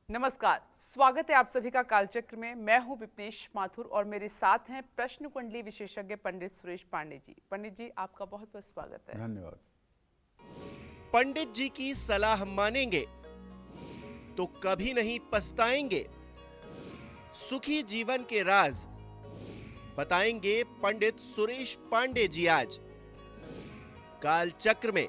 नमस्कार, स्वागत है आप सभी का कालचक्र में। मैं हूं विपनेश माथुर और मेरे साथ हैं प्रश्न कुंडली विशेषज्ञ पंडित सुरेश पांडे जी। पंडित जी, आपका बहुत बहुत स्वागत है। धन्यवाद। पंडित जी की सलाह मानेंगे तो कभी नहीं पछताएंगे। सुखी जीवन के राज बताएंगे पंडित सुरेश पांडे जी आज कालचक्र में।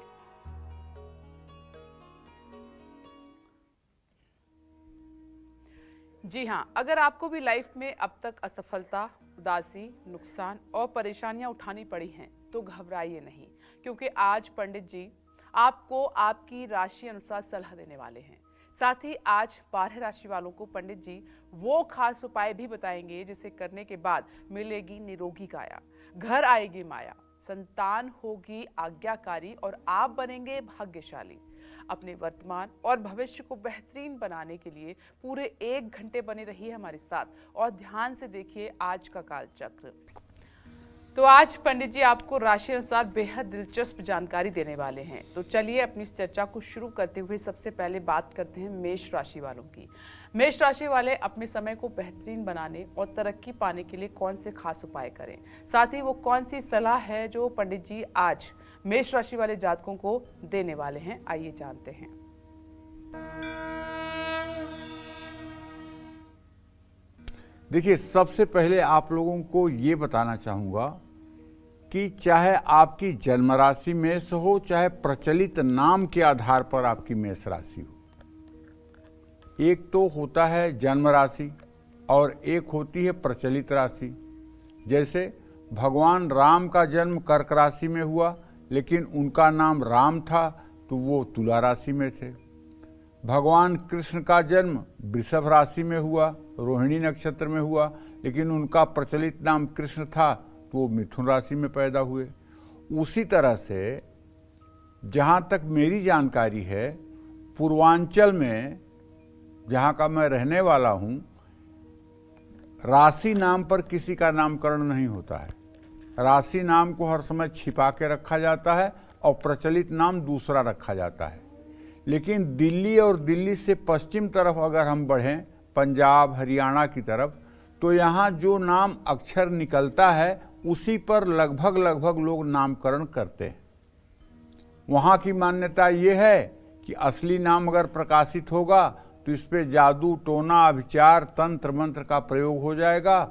जी हाँ, अगर आपको भी लाइफ में अब तक असफलता, उदासी, नुकसान और परेशानियां उठानी पड़ी हैं तो घबराइए नहीं, क्योंकि आज पंडित जी आपको आपकी राशि अनुसार सलाह देने वाले हैं। साथ ही आज 12 राशि वालों को पंडित जी वो खास उपाय भी बताएंगे जिसे करने के बाद मिलेगी निरोगी काया, घर आएगी माया, संतान होगी आज्ञाकारी और आप बनेंगे भाग्यशाली। अपने वर्तमान और भविष्य को बेहतरीन बनाने के लिए पूरे 1 घंटे बने रहिए हमारे साथ और ध्यान से देखिए आज का कालचक्र। तो आज पंडित जी आपको राशि अनुसार बेहद दिलचस्प जानकारी देने वाले हैं। तो चलिए अपनी इस चर्चा को शुरू करते हुए सबसे पहले बात करते हैं मेष राशि वालों की। मेष राशि वाले अपने समय को बेहतरीन बनाने और तरक्की पाने के लिए कौन से खास उपाय करें, साथ ही वो कौन सी सलाह है जो पंडित जी आज मेष राशि वाले जातकों को देने वाले हैं, आइए जानते हैं। देखिए, सबसे पहले आप लोगों को ये बताना चाहूँगा कि चाहे आपकी जन्म राशि मेष हो, चाहे प्रचलित नाम के आधार पर आपकी मेष राशि हो, एक तो होता है जन्म राशि और एक होती है प्रचलित राशि। जैसे भगवान राम का जन्म कर्क राशि में हुआ, लेकिन उनका नाम राम था तो वो तुला राशि में थे। भगवान कृष्ण का जन्म वृषभ राशि में हुआ, रोहिणी नक्षत्र में हुआ, लेकिन उनका प्रचलित नाम कृष्ण था तो वो मिथुन राशि में पैदा हुए। उसी तरह से जहाँ तक मेरी जानकारी है, पूर्वांचल में जहाँ का मैं रहने वाला हूँ, राशि नाम पर किसी का नामकरण नहीं होता है। राशि नाम को हर समय छिपा के रखा जाता है और प्रचलित नाम दूसरा रखा जाता है। लेकिन दिल्ली और दिल्ली से पश्चिम तरफ अगर हम बढ़ें, पंजाब हरियाणा की तरफ, तो यहाँ जो नाम अक्षर निकलता है उसी पर लगभग लोग नामकरण करते हैं। वहाँ की मान्यता ये है कि असली नाम अगर प्रकाशित होगा तो इस पर जादू टोना अभिचार तंत्र मंत्र का प्रयोग हो जाएगा,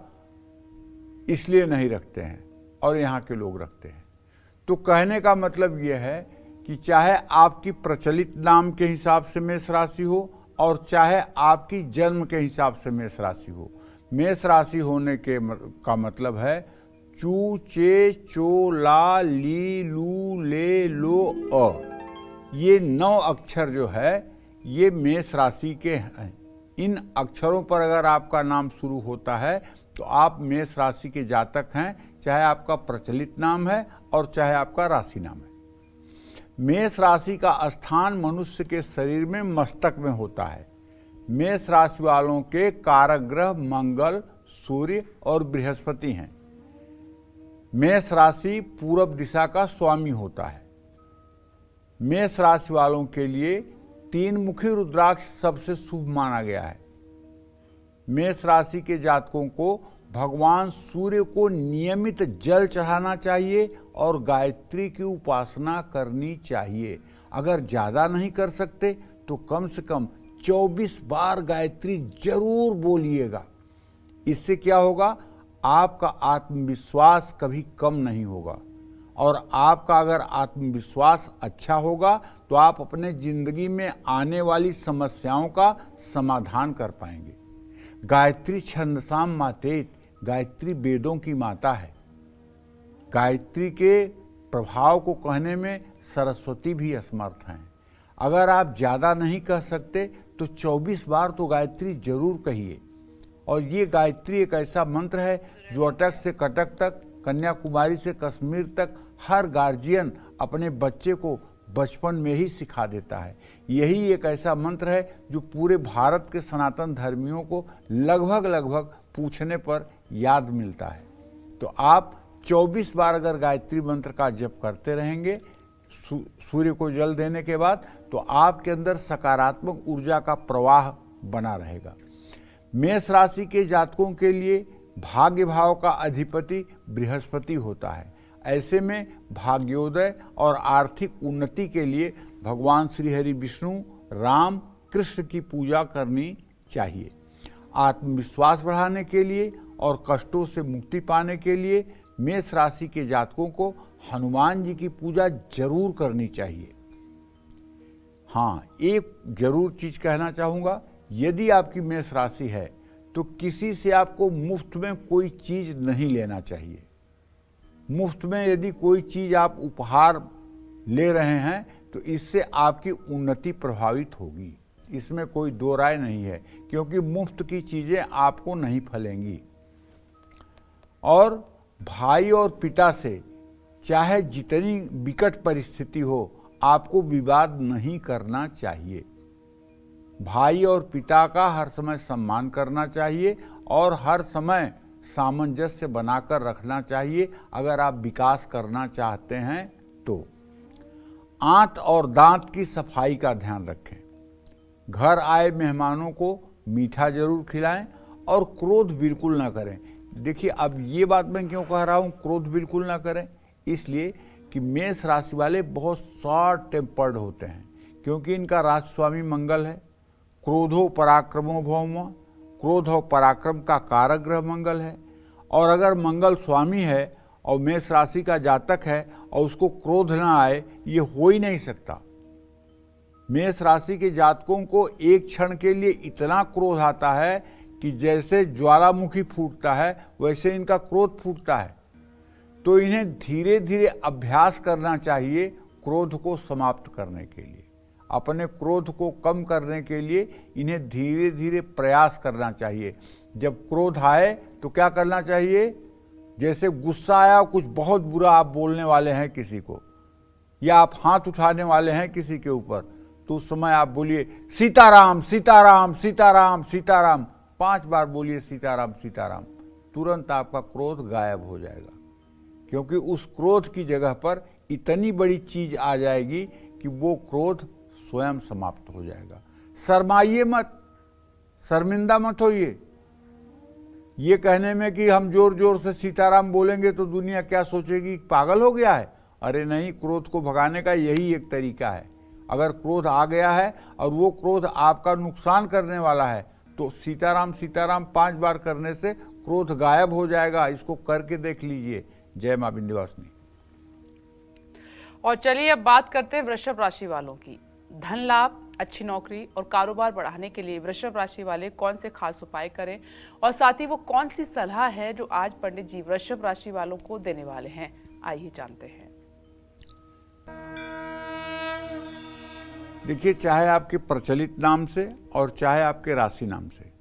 इसलिए नहीं रखते हैं और यहाँ के लोग रखते हैं। तो कहने का मतलब ये है कि चाहे आपकी प्रचलित नाम के हिसाब से मेष राशि हो और चाहे आपकी जन्म के हिसाब से मेष राशि हो, मेष राशि होने का मतलब है चू चे चो ला ली लू ले लो अ। ये 9 अक्षर जो है ये मेष राशि के हैं। इन अक्षरों पर अगर आपका नाम शुरू होता है तो आप मेष राशि के जातक हैं, चाहे आपका प्रचलित नाम है और चाहे आपका राशि नाम है। मेष राशि का स्थान मनुष्य के शरीर में मस्तक में होता है। मेष राशि वालों के कारक ग्रह मंगल, सूर्य और बृहस्पति हैं। मेष राशि पूरब दिशा का स्वामी होता है। मेष राशि वालों के लिए 3 मुखी रुद्राक्ष सबसे शुभ माना गया है। मेष राशि के जातकों को भगवान सूर्य को नियमित जल चढ़ाना चाहिए और गायत्री की उपासना करनी चाहिए। अगर ज़्यादा नहीं कर सकते तो कम से कम 24 बार गायत्री जरूर बोलिएगा। इससे क्या होगा, आपका आत्मविश्वास कभी कम नहीं होगा और आपका अगर आत्मविश्वास अच्छा होगा तो आप अपने जिंदगी में आने वाली समस्याओं का समाधान कर पाएंगे। गायत्री छंदसाम मातेत, गायत्री वेदों की माता है। गायत्री के प्रभाव को कहने में सरस्वती भी असमर्थ हैं। अगर आप ज़्यादा नहीं कह सकते तो 24 बार तो गायत्री जरूर कहिए। और ये गायत्री एक ऐसा मंत्र है जो अटक से कटक तक, कन्याकुमारी से कश्मीर तक हर गार्जियन अपने बच्चे को बचपन में ही सिखा देता है। यही एक ऐसा मंत्र है जो पूरे भारत के सनातन धर्मियों को लगभग पूछने पर याद मिलता है। तो आप 24 बार अगर गायत्री मंत्र का जप करते रहेंगे सूर्य को जल देने के बाद, तो आपके अंदर सकारात्मक ऊर्जा का प्रवाह बना रहेगा। मेष राशि के जातकों के लिए भाग्य भाव का अधिपति बृहस्पति होता है। ऐसे में भाग्योदय और आर्थिक उन्नति के लिए भगवान श्री हरि विष्णु राम कृष्ण की पूजा करनी चाहिए। आत्मविश्वास बढ़ाने के लिए और कष्टों से मुक्ति पाने के लिए मेष राशि के जातकों को हनुमान जी की पूजा जरूर करनी चाहिए। हाँ, एक जरूर चीज कहना चाहूँगा, यदि आपकी मेष राशि है तो किसी से आपको मुफ्त में कोई चीज नहीं लेना चाहिए। मुफ्त में यदि कोई चीज आप उपहार ले रहे हैं तो इससे आपकी उन्नति प्रभावित होगी, इसमें कोई दो राय नहीं है, क्योंकि मुफ्त की चीजें आपको नहीं फलेंगी। और भाई और पिता से चाहे जितनी विकट परिस्थिति हो, आपको विवाद नहीं करना चाहिए। भाई और पिता का हर समय सम्मान करना चाहिए और हर समय सामंजस्य बनाकर रखना चाहिए अगर आप विकास करना चाहते हैं तो। आंत और दांत की सफाई का ध्यान रखें। घर आए मेहमानों को मीठा जरूर खिलाएं और क्रोध बिल्कुल ना करें। देखिए, अब ये बात मैं क्यों कह रहा हूँ क्रोध बिल्कुल ना करें, इसलिए कि मेष राशि वाले बहुत शॉर्ट टेम्पर्ड होते हैं, क्योंकि इनका राशि स्वामी मंगल है। क्रोधो पराक्रमो भौम, क्रोध और पराक्रम का कारक ग्रह मंगल है। और अगर मंगल स्वामी है और मेष राशि का जातक है और उसको क्रोध ना आए, ये हो ही नहीं सकता। मेष राशि के जातकों को एक क्षण के लिए इतना क्रोध आता है कि जैसे ज्वालामुखी फूटता है वैसे इनका क्रोध फूटता है। तो इन्हें धीरे धीरे अभ्यास करना चाहिए क्रोध को समाप्त करने के लिए। अपने क्रोध को कम करने के लिए इन्हें धीरे धीरे प्रयास करना चाहिए। जब क्रोध आए तो क्या करना चाहिए, जैसे गुस्सा आया, कुछ बहुत बुरा आप बोलने वाले हैं किसी को, या आप हाथ उठाने वाले हैं किसी के ऊपर, तो उस समय आप बोलिए सीताराम सीताराम सीताराम सीताराम, 5 बार बोलिए सीताराम सीताराम। तुरंत आपका क्रोध गायब हो जाएगा, क्योंकि उस क्रोध की जगह पर इतनी बड़ी चीज आ जाएगी कि वो क्रोध स्वयं समाप्त हो जाएगा। शर्माइए मत, शर्मिंदा मत होइए ये कहने में कि हम जोर जोर से सीताराम बोलेंगे तो दुनिया क्या सोचेगी, पागल हो गया है। अरे नहीं, क्रोध को भगाने का यही एक तरीका है। अगर क्रोध आ गया है और वो क्रोध आपका नुकसान करने वाला है तो सीताराम सीताराम 5 बार करने से क्रोध गायब हो जाएगा। इसको करके देख लीजिए। जय मां विंध्यवासिनी। और चलिए अब बात करते हैं वृषभ राशि वालों की। धन लाभ, अच्छी नौकरी और कारोबार बढ़ाने के लिए वृषभ राशि वाले कौन से खास उपाय करें, और साथ ही वो कौन सी सलाह है जो आज पंडित जी वृषभ राशि वालों को देने वाले हैं, आइए जानते हैं। देखिए, चाहे आपके प्रचलित नाम से और चाहे आपके राशि नाम से,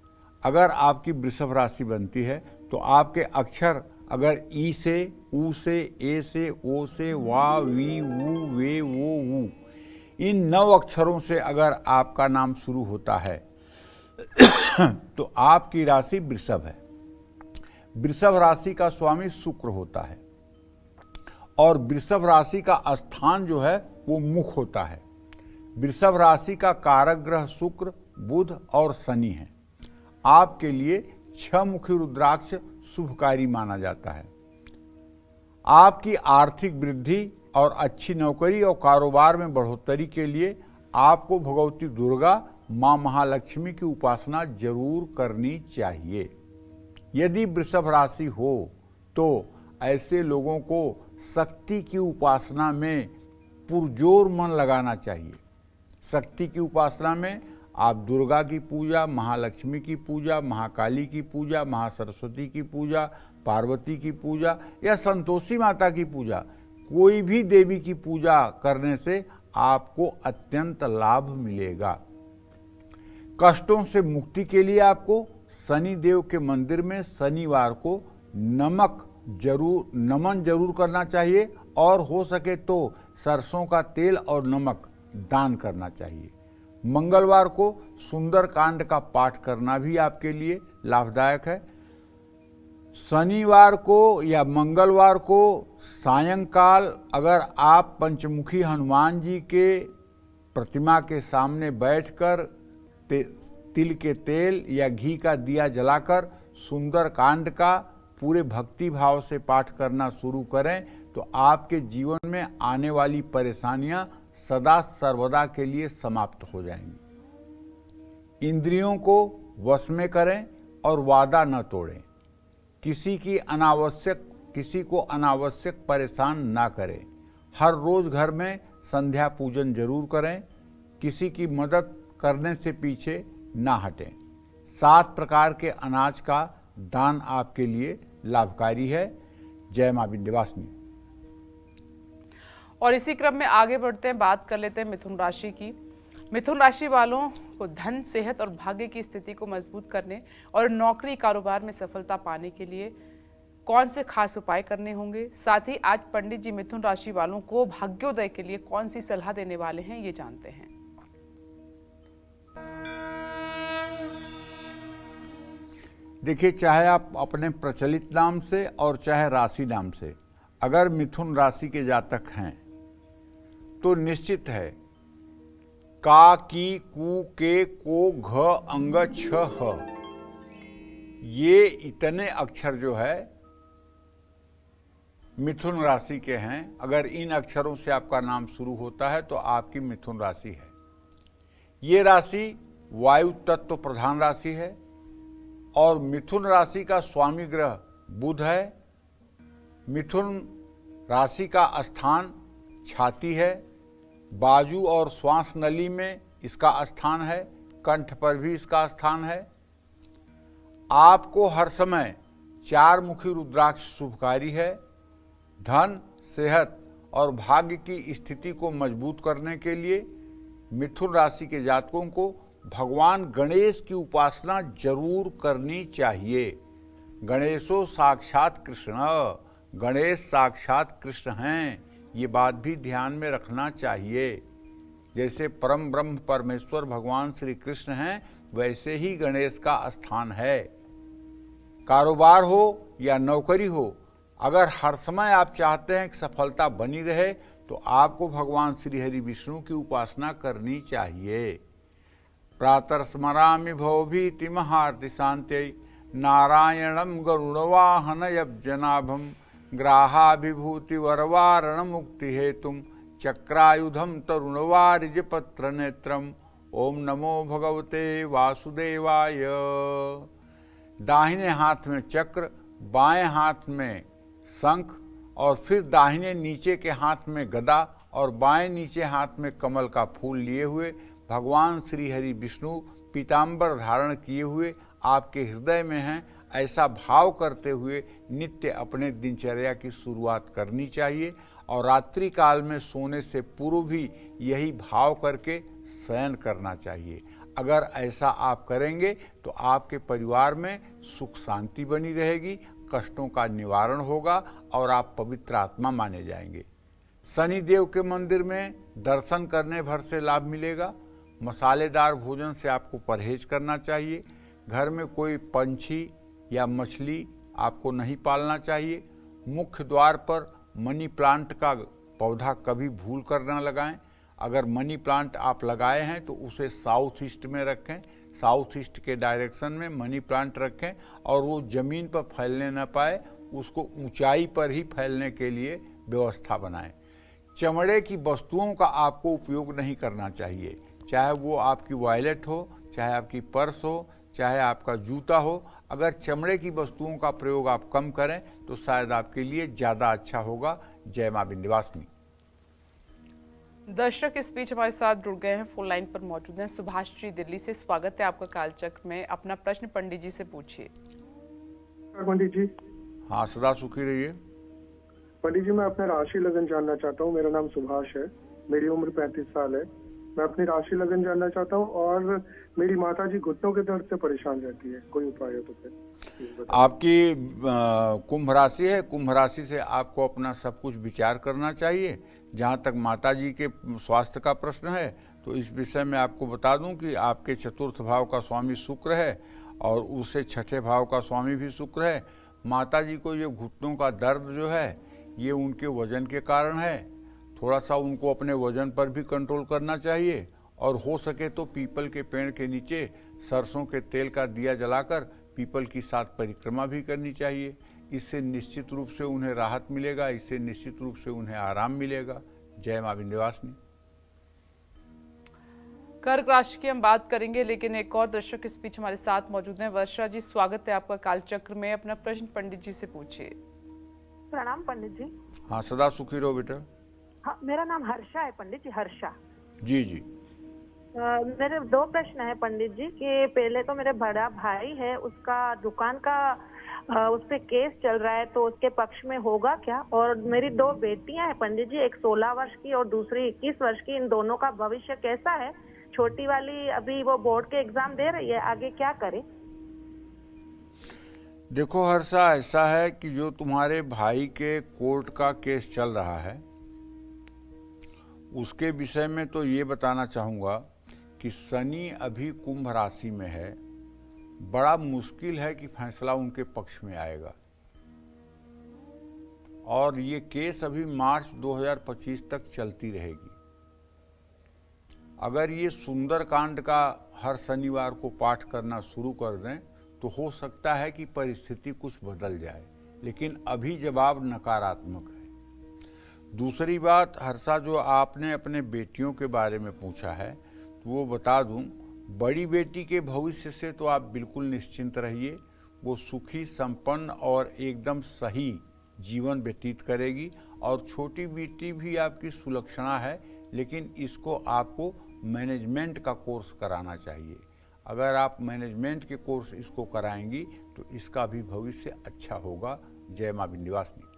अगर आपकी वृषभ राशि बनती है तो आपके अक्षर अगर ई से, ऊ से, ए से, ओ से, वा, वी, वू, वे, वो, वू, इन 9 अक्षरों से अगर आपका नाम शुरू होता है तो आपकी राशि वृषभ है। वृषभ राशि का स्वामी शुक्र होता है और वृषभ राशि का स्थान जो है वो मुख होता है। वृषभ राशि का कारक ग्रह शुक्र, बुध और शनि है। आपके लिए 6 मुखी रुद्राक्ष शुभकारी माना जाता है। आपकी आर्थिक वृद्धि और अच्छी नौकरी और कारोबार में बढ़ोतरी के लिए आपको भगवती दुर्गा, मां महालक्ष्मी की उपासना जरूर करनी चाहिए। यदि वृषभ राशि हो तो ऐसे लोगों को शक्ति की उपासना में पुरजोर मन लगाना चाहिए। शक्ति की उपासना में आप दुर्गा की पूजा, महालक्ष्मी की पूजा, महाकाली की पूजा, महासरस्वती की पूजा, पार्वती की पूजा या संतोषी माता की पूजा, कोई भी देवी की पूजा करने से आपको अत्यंत लाभ मिलेगा। कष्टों से मुक्ति के लिए आपको शनि देव के मंदिर में शनिवार को नमन जरूर करना चाहिए और हो सके तो सरसों का तेल और नमक दान करना चाहिए। मंगलवार को सुंदर कांड का पाठ करना भी आपके लिए लाभदायक है। शनिवार को या मंगलवार को सायंकाल अगर आप पंचमुखी हनुमान जी के प्रतिमा के सामने बैठकर तिल के तेल या घी का दिया जलाकर सुंदर कांड का पूरे भक्ति भाव से पाठ करना शुरू करें तो आपके जीवन में आने वाली परेशानियां सदा सर्वदा के लिए समाप्त हो जाएंगी। इंद्रियों को वश में करें और वादा न तोड़ें। किसी को अनावश्यक परेशान ना करें। हर रोज घर में संध्या पूजन जरूर करें। किसी की मदद करने से पीछे ना हटें। 7 प्रकार के अनाज का दान आपके लिए लाभकारी है। जय मां विंध्यवासिनी। और इसी क्रम में आगे बढ़ते हैं, बात कर लेते हैं मिथुन राशि की। मिथुन राशि वालों को धन, सेहत और भाग्य की स्थिति को मजबूत करने और नौकरी कारोबार में सफलता पाने के लिए कौन से खास उपाय करने होंगे, साथ ही आज पंडित जी मिथुन राशि वालों को भाग्योदय के लिए कौन सी सलाह देने वाले हैं, ये जानते हैं। देखिए, चाहे आप अपने प्रचलित नाम से और चाहे राशि नाम से अगर मिथुन राशि के जातक हैं तो निश्चित है का, की, कु, के, को, घ, अंग, छ, ह, ये इतने अक्षर जो है मिथुन राशि के हैं। अगर इन अक्षरों से आपका नाम शुरू होता है तो आपकी मिथुन राशि है। ये राशि वायु तत्व प्रधान राशि है और मिथुन राशि का स्वामी ग्रह बुध है। मिथुन राशि का स्थान छाती है, बाजू और श्वास नली में इसका स्थान है, कंठ पर भी इसका स्थान है। आपको हर समय 4 मुखी रुद्राक्ष शुभकारी है। धन, सेहत और भाग्य की स्थिति को मजबूत करने के लिए मिथुन राशि के जातकों को भगवान गणेश की उपासना जरूर करनी चाहिए। गणेशो साक्षात कृष्ण, गणेश साक्षात कृष्ण हैं, ये बात भी ध्यान में रखना चाहिए। जैसे परम ब्रह्म परमेश्वर भगवान श्री कृष्ण हैं, वैसे ही गणेश का स्थान है। कारोबार हो या नौकरी हो, अगर हर समय आप चाहते हैं कि सफलता बनी रहे तो आपको भगवान श्री हरि विष्णु की उपासना करनी चाहिए। प्रातर्स्मरामि भवभीति महार्ति शांत्यै नारायणं गरुड़वाहनयब्जनाभं ग्राहाभिभूति वरवारण मुक्ति हेतुम चक्रायुधम तरुणवारिजपत्र नेत्रम। ओम नमो भगवते वासुदेवाय। दाहिने हाथ में चक्र, बाएं हाथ में शंख और फिर दाहिने नीचे के हाथ में गदा और बाएं नीचे हाथ में कमल का फूल लिए हुए भगवान श्री हरि विष्णु पीताम्बर धारण किए हुए आपके हृदय में हैं, ऐसा भाव करते हुए नित्य अपने दिनचर्या की शुरुआत करनी चाहिए। और रात्रि काल में सोने से पूर्व भी यही भाव करके शयन करना चाहिए। अगर ऐसा आप करेंगे तो आपके परिवार में सुख शांति बनी रहेगी, कष्टों का निवारण होगा और आप पवित्र आत्मा माने जाएंगे। शनि देव के मंदिर में दर्शन करने भर से लाभ मिलेगा। मसालेदार भोजन से आपको परहेज करना चाहिए। घर में कोई पंछी या मछली आपको नहीं पालना चाहिए। मुख्य द्वार पर मनी प्लांट का पौधा कभी भूल कर न लगाएं। अगर मनी प्लांट आप लगाए हैं तो उसे साउथ ईस्ट में रखें, साउथ ईस्ट के डायरेक्शन में मनी प्लांट रखें और वो ज़मीन पर फैलने न पाए, उसको ऊंचाई पर ही फैलने के लिए व्यवस्था बनाएं। चमड़े की वस्तुओं का आपको उपयोग नहीं करना चाहिए, चाहे वो आपकी वॉलेट हो, चाहे आपकी पर्स हो, चाहे आपका जूता हो। अगर चमड़े की वस्तुओं का प्रयोग आप कम करें तो शायद आपके लिए ज़्यादा अच्छा होगा। जय मां विंध्यवासिनी। दर्शक इस बीच हमारे साथ जुड़ गए हैं, फोन लाइन पर मौजूद हैं सुभाष जी दिल्ली से। स्वागत है आपका कालचक्र में। अपना प्रश्न पंडित जी से पूछिए। पंडित जी। हाँ, सदा सुखी रहिए। पंडित जी, मैं अपना राशि लगन जानना चाहता हूँ। मेरा नाम सुभाष है, मेरी उम्र 35 साल है। मैं अपनी राशि लगन जानना चाहता हूँ और मेरी माता जी घुटनों के दर्द से परेशान रहती है, कोई उपाय हो तो फिर। आपकी कुंभ राशि है, कुंभ राशि से आपको अपना सब कुछ विचार करना चाहिए। जहाँ तक माता जी के स्वास्थ्य का प्रश्न है तो इस विषय में आपको बता दूं कि आपके चतुर्थ भाव का स्वामी शुक्र है और उससे छठे भाव का स्वामी भी शुक्र है। माता जी को ये घुटनों का दर्द जो है ये उनके वजन के कारण है। थोड़ा सा उनको अपने वजन पर भी कंट्रोल करना चाहिए और हो सके तो पीपल के पेड़ के नीचे सरसों के तेल का दिया जलाकर पीपल की 7 परिक्रमा भी करनी चाहिए। इससे निश्चित रूप से उन्हें राहत मिलेगा, इससे निश्चित रूप से उन्हें आराम मिलेगा। जय मां विंध्यवासिनी। कर्क राशि की हम बात करेंगे, लेकिन एक और दर्शक इस बीच हमारे साथ मौजूद हैं। वर्षा जी, स्वागत है आपका कालचक्र में। अपना प्रश्न पंडित जी से पूछिए। प्रणाम पंडित जी। हाँ, सदा सुखी रहो बेटा। हाँ, मेरा नाम हर्षा है पंडित जी, हर्षा। जी जी। मेरे 2 प्रश्न है पंडित जी कि पहले तो मेरे बड़ा भाई है, उसका दुकान का उस पे केस चल रहा है, तो उसके पक्ष में होगा क्या? और मेरी 2 बेटियां हैं पंडित जी, एक 16 वर्ष की और दूसरी 21 वर्ष की। इन दोनों का भविष्य कैसा है? छोटी वाली अभी वो बोर्ड के एग्जाम दे रही है, आगे क्या करे? देखो हर्षा, ऐसा है कि जो तुम्हारे भाई के कोर्ट का केस चल रहा है उसके विषय में तो ये बताना चाहूँगा कि शनि अभी कुंभ राशि में है। बड़ा मुश्किल है कि फैसला उनके पक्ष में आएगा, और ये केस अभी मार्च 2025 तक चलती रहेगी। अगर ये सुंदरकांड का हर शनिवार को पाठ करना शुरू कर दें तो हो सकता है कि परिस्थिति कुछ बदल जाए, लेकिन अभी जवाब नकारात्मक है। दूसरी बात हर्षा, जो आपने अपने बेटियों के बारे में पूछा है तो वो बता दूं, बड़ी बेटी के भविष्य से तो आप बिल्कुल निश्चिंत रहिए। वो सुखी, संपन्न और एकदम सही जीवन व्यतीत करेगी। और छोटी बेटी भी आपकी सुलक्षणा है, लेकिन इसको आपको मैनेजमेंट का कोर्स कराना चाहिए। अगर आप मैनेजमेंट के कोर्स इसको कराएंगी तो इसका भी भविष्य अच्छा होगा। जय मां विंध्यवासिनी।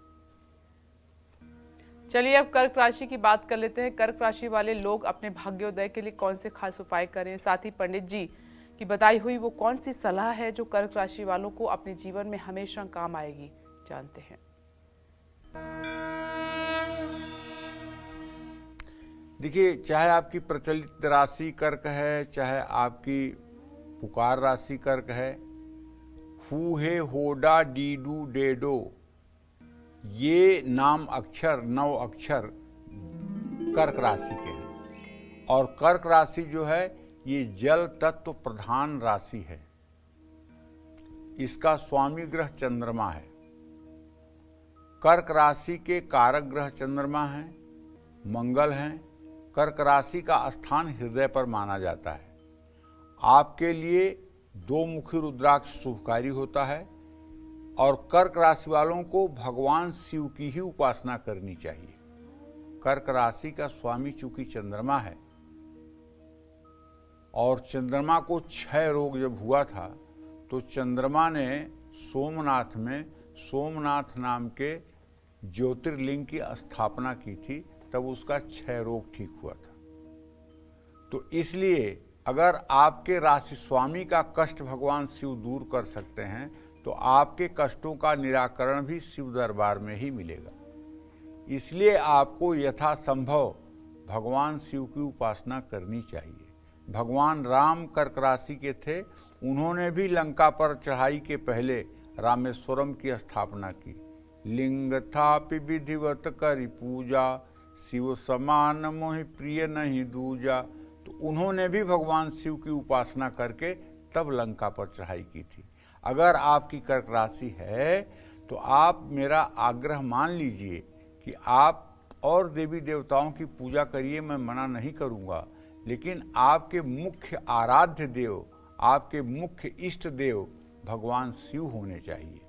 चलिए अब कर्क राशि की बात कर लेते हैं। कर्क राशि वाले लोग अपने भाग्योदय के लिए कौन से खास उपाय करें, साथ ही पंडित जी की बताई हुई वो कौन सी सलाह है जो कर्क राशि वालों को अपने जीवन में हमेशा काम आएगी, जानते हैं। देखिए, चाहे आपकी प्रचलित राशि कर्क है, चाहे आपकी पुकार राशि कर्क है, हु हे होडा डीडू डेडो, ये नाम अक्षर 9 अक्षर कर्क राशि के हैं। और कर्क राशि जो है ये जल तत्व प्रधान राशि है। इसका स्वामी ग्रह चंद्रमा है। कर्क राशि के कारक ग्रह चंद्रमा हैं, मंगल हैं। कर्क राशि का स्थान हृदय पर माना जाता है। आपके लिए 2 मुखी रुद्राक्ष शुभकारी होता है, और कर्क राशि वालों को भगवान शिव की ही उपासना करनी चाहिए। कर्क राशि का स्वामी चूंकि चंद्रमा है, और चंद्रमा को क्षय रोग जब हुआ था तो चंद्रमा ने सोमनाथ में सोमनाथ नाम के ज्योतिर्लिंग की स्थापना की थी, तब उसका क्षय रोग ठीक हुआ था। तो इसलिए अगर आपके राशि स्वामी का कष्ट भगवान शिव दूर कर सकते हैं तो आपके कष्टों का निराकरण भी शिव दरबार में ही मिलेगा। इसलिए आपको यथासंभव भगवान शिव की उपासना करनी चाहिए। भगवान राम कर्क राशि के थे, उन्होंने भी लंका पर चढ़ाई के पहले रामेश्वरम की स्थापना की। लिंग थापि विधिवत करि पूजा, शिव समान मोहि प्रिय नहीं दूजा। तो उन्होंने भी भगवान शिव की उपासना करके तब लंका पर चढ़ाई की थी। अगर आपकी कर्क राशि है तो आप मेरा आग्रह मान लीजिए कि आप और देवी देवताओं की पूजा करिए, मैं मना नहीं करूंगा, लेकिन आपके मुख्य आराध्य देव, आपके मुख्य इष्ट देव भगवान शिव होने चाहिए।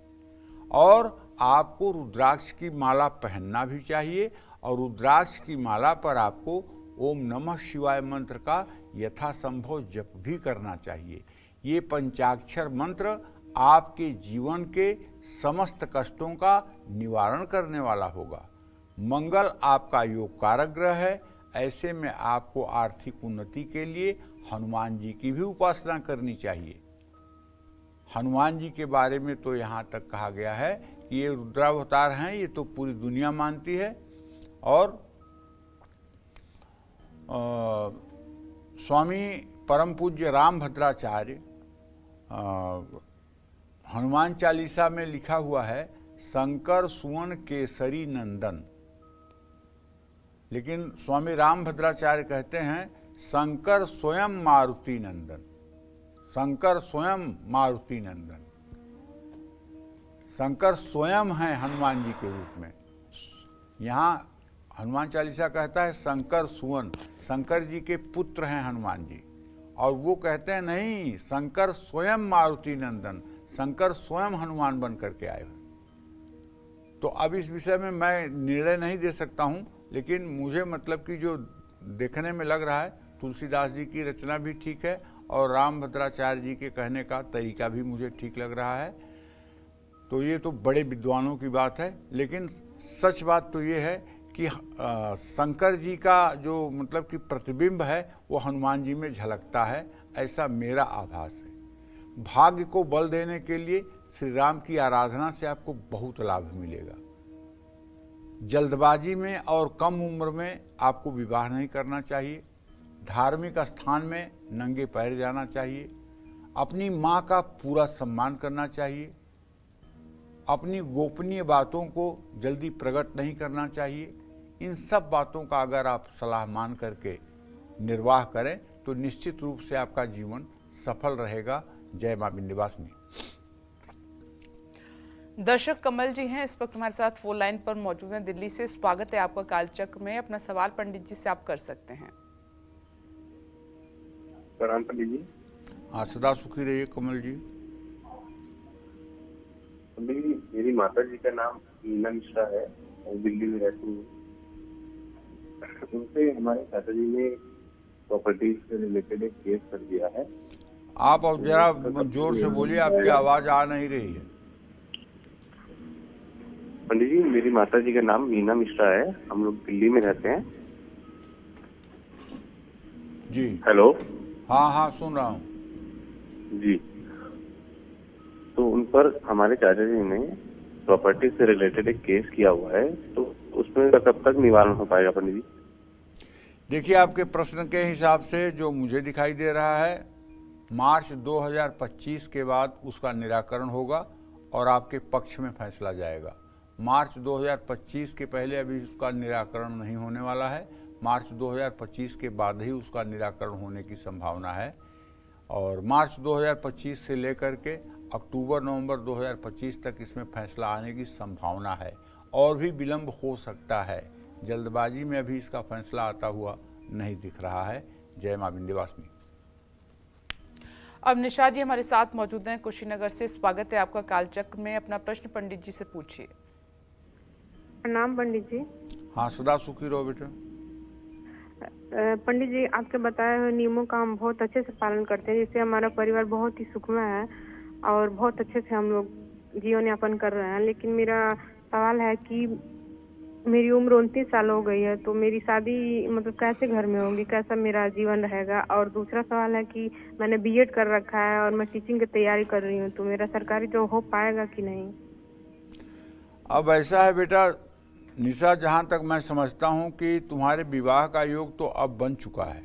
और आपको रुद्राक्ष की माला पहनना भी चाहिए, और रुद्राक्ष की माला पर आपको ओम नमः शिवाय मंत्र का यथासंभव जप भी करना चाहिए। ये पंचाक्षर मंत्र आपके जीवन के समस्त कष्टों का निवारण करने वाला होगा। मंगल आपका योग कारक ग्रह है, ऐसे में आपको आर्थिक उन्नति के लिए हनुमान जी की भी उपासना करनी चाहिए। हनुमान जी के बारे में तो यहाँ तक कहा गया है कि ये रुद्रावतार हैं, ये तो पूरी दुनिया मानती है। और स्वामी परम पूज्य रामभद्राचार्य हनुमान चालीसा में लिखा हुआ है शंकर सुवन केसरी नंदन, लेकिन स्वामी रामभद्राचार्य कहते हैं शंकर स्वयं मारुति नंदन, शंकर स्वयं मारुति नंदन। शंकर स्वयं है हनुमान जी के रूप में। यहाँ हनुमान चालीसा कहता है शंकर सुवन, शंकर जी के पुत्र हैं हनुमान जी, और वो कहते हैं नहीं, शंकर स्वयं मारुति नंदन, शंकर स्वयं हनुमान बन करके आए हुए। तो अब इस विषय में मैं निर्णय नहीं दे सकता हूँ, लेकिन मुझे मतलब कि जो देखने में लग रहा है तुलसीदास जी की रचना भी ठीक है और रामभद्राचार्य जी के कहने का तरीका भी मुझे ठीक लग रहा है। तो ये तो बड़े विद्वानों की बात है, लेकिन सच बात तो ये है कि शंकर जी का जो मतलब कि प्रतिबिंब है वो हनुमान जी में झलकता है, ऐसा मेरा आभास है। भाग्य को बल देने के लिए श्री राम की आराधना से आपको बहुत लाभ मिलेगा। जल्दबाजी में और कम उम्र में आपको विवाह नहीं करना चाहिए। धार्मिक स्थान में नंगे पैर जाना चाहिए। अपनी माँ का पूरा सम्मान करना चाहिए। अपनी गोपनीय बातों को जल्दी प्रकट नहीं करना चाहिए। इन सब बातों का अगर आप सलाह मान करके निर्वाह करें तो निश्चित रूप से आपका जीवन सफल रहेगा। जय मां विंध्यवासिनी। दर्शक कमल जी हैं इस वक्त हमारे साथ फोन लाइन पर मौजूद हैं दिल्ली से। स्वागत है आपका कालचक्र में। अपना सवाल पंडित जी से आप कर सकते हैं। प्रणाम पंडित जी। हाँ, सदा सुखी रहिए कमल जी। पंडित जी, मेरी माता जी का नाम मीना मिश्रा है और दिल्ली में रहती हूँ। उनसे हमारे चाचा जी ने प्रॉपर्टी से रिलेटेड एक केस कर दिया है। आप अब जरा जोर से बोलिए, आपकी आवाज आ नहीं रही है। पंडित जी, मेरी माता जी का नाम मीना मिश्रा है, हम लोग दिल्ली में रहते हैं। जी हेलो। हाँ हाँ, सुन रहा हूँ जी। तो उन पर हमारे चाचा जी ने प्रॉपर्टी से रिलेटेड एक केस किया हुआ है, तो उसमें कब तक निवारण हो पाएगा पंडित जी? देखिए, आपके प्रश्न के हिसाब से जो मुझे दिखाई दे रहा है, मार्च 2025 के बाद उसका निराकरण होगा और आपके पक्ष में फैसला जाएगा। मार्च 2025 के पहले अभी उसका निराकरण नहीं होने वाला है। मार्च 2025 के बाद ही उसका निराकरण होने की संभावना है। और मार्च 2025 से लेकर के अक्टूबर नवंबर 2025 तक इसमें फैसला आने की संभावना है, और भी विलंब हो सकता है। जल्दबाजी में अभी इसका फैसला आता हुआ नहीं दिख रहा है। जय मां विंध्यवासिनी। अब निशा जी हमारे साथ मौजूद हैं कुशीनगर से। स्वागत है आपका कालचक्र में। अपना प्रश्न पंडित जी से पूछिए। प्रणाम पंडित जी। हाँ, सदा सुखी रहो बेटा। पंडित जी, आपके बताए हुए नियमों का हम बहुत अच्छे से पालन करते हैं, जिससे हमारा परिवार बहुत ही सुखमय है और बहुत अच्छे से हम लोग जीवन यापन कर रहे हैं। लेकिन मेरा सवाल है कि मेरी उम्र 29 साल हो गई है, तो मेरी शादी मतलब कैसे घर में होगी, कैसा मेरा जीवन रहेगा? और दूसरा सवाल है कि मैंने बीएड कर रखा है और मैं टीचिंग की तैयारी कर रही हूँ, तो मेरा सरकारी जॉब हो पाएगा कि नहीं? अब ऐसा है बेटा निशा, जहाँ तक मैं समझता हूँ कि तुम्हारे विवाह का योग तो अब बन चुका है।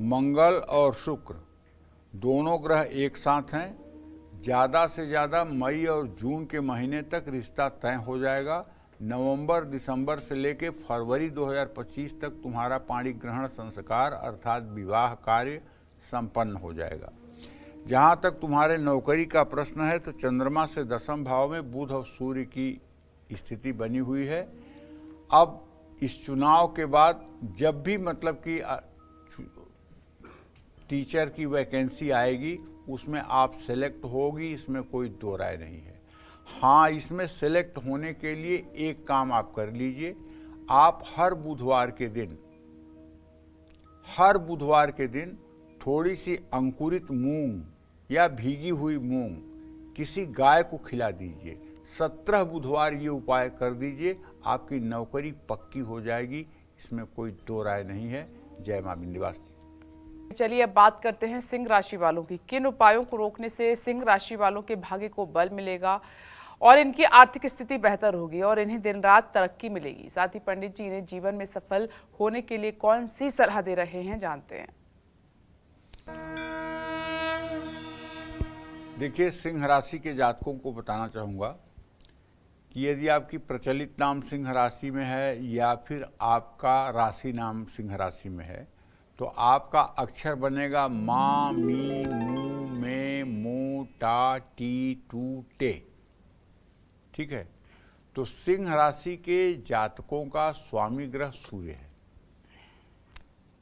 मंगल और शुक्र दोनों ग्रह एक साथ हैं। ज़्यादा से ज़्यादा मई और जून के महीने तक रिश्ता तय हो जाएगा। नवंबर दिसंबर से लेके फरवरी 2025 तक तुम्हारा पाणी ग्रहण संस्कार अर्थात विवाह कार्य संपन्न हो जाएगा। जहाँ तक तुम्हारे नौकरी का प्रश्न है तो चंद्रमा से 10वें भाव में बुध और सूर्य की स्थिति बनी हुई है। अब इस चुनाव के बाद जब भी मतलब कि टीचर की वैकेंसी आएगी उसमें आप सेलेक्ट होगी, इसमें कोई दो राय नहीं है। हाँ, इसमें सेलेक्ट होने के लिए एक काम आप कर लीजिए। आप हर बुधवार के दिन थोड़ी सी अंकुरित मूंग या भीगी हुई मूंग किसी गाय को खिला दीजिए। 17 बुधवार ये उपाय कर दीजिए, आपकी नौकरी पक्की हो जाएगी, इसमें कोई दो राय नहीं है। जय मां विंध्यवासिनी। चलिए अब बात करते हैं सिंह राशि वालों की। किन उपायों को रोकने से सिंह राशि वालों के भाग्य को बल मिलेगा और इनकी आर्थिक स्थिति बेहतर होगी और इन्हें दिन रात तरक्की मिलेगी? साथ ही पंडित जी इन्हें जीवन में सफल होने के लिए कौन सी सलाह दे रहे हैं, जानते हैं। देखिए, सिंह राशि के जातकों को बताना चाहूँगा कि यदि आपकी प्रचलित नाम सिंह राशि में है या फिर आपका राशि नाम सिंह राशि में है तो आपका अक्षर बनेगा मा, मी, मू, मे, मो, टा, टी, टू, टे। ठीक है। तो सिंह राशि के जातकों का स्वामी ग्रह सूर्य है।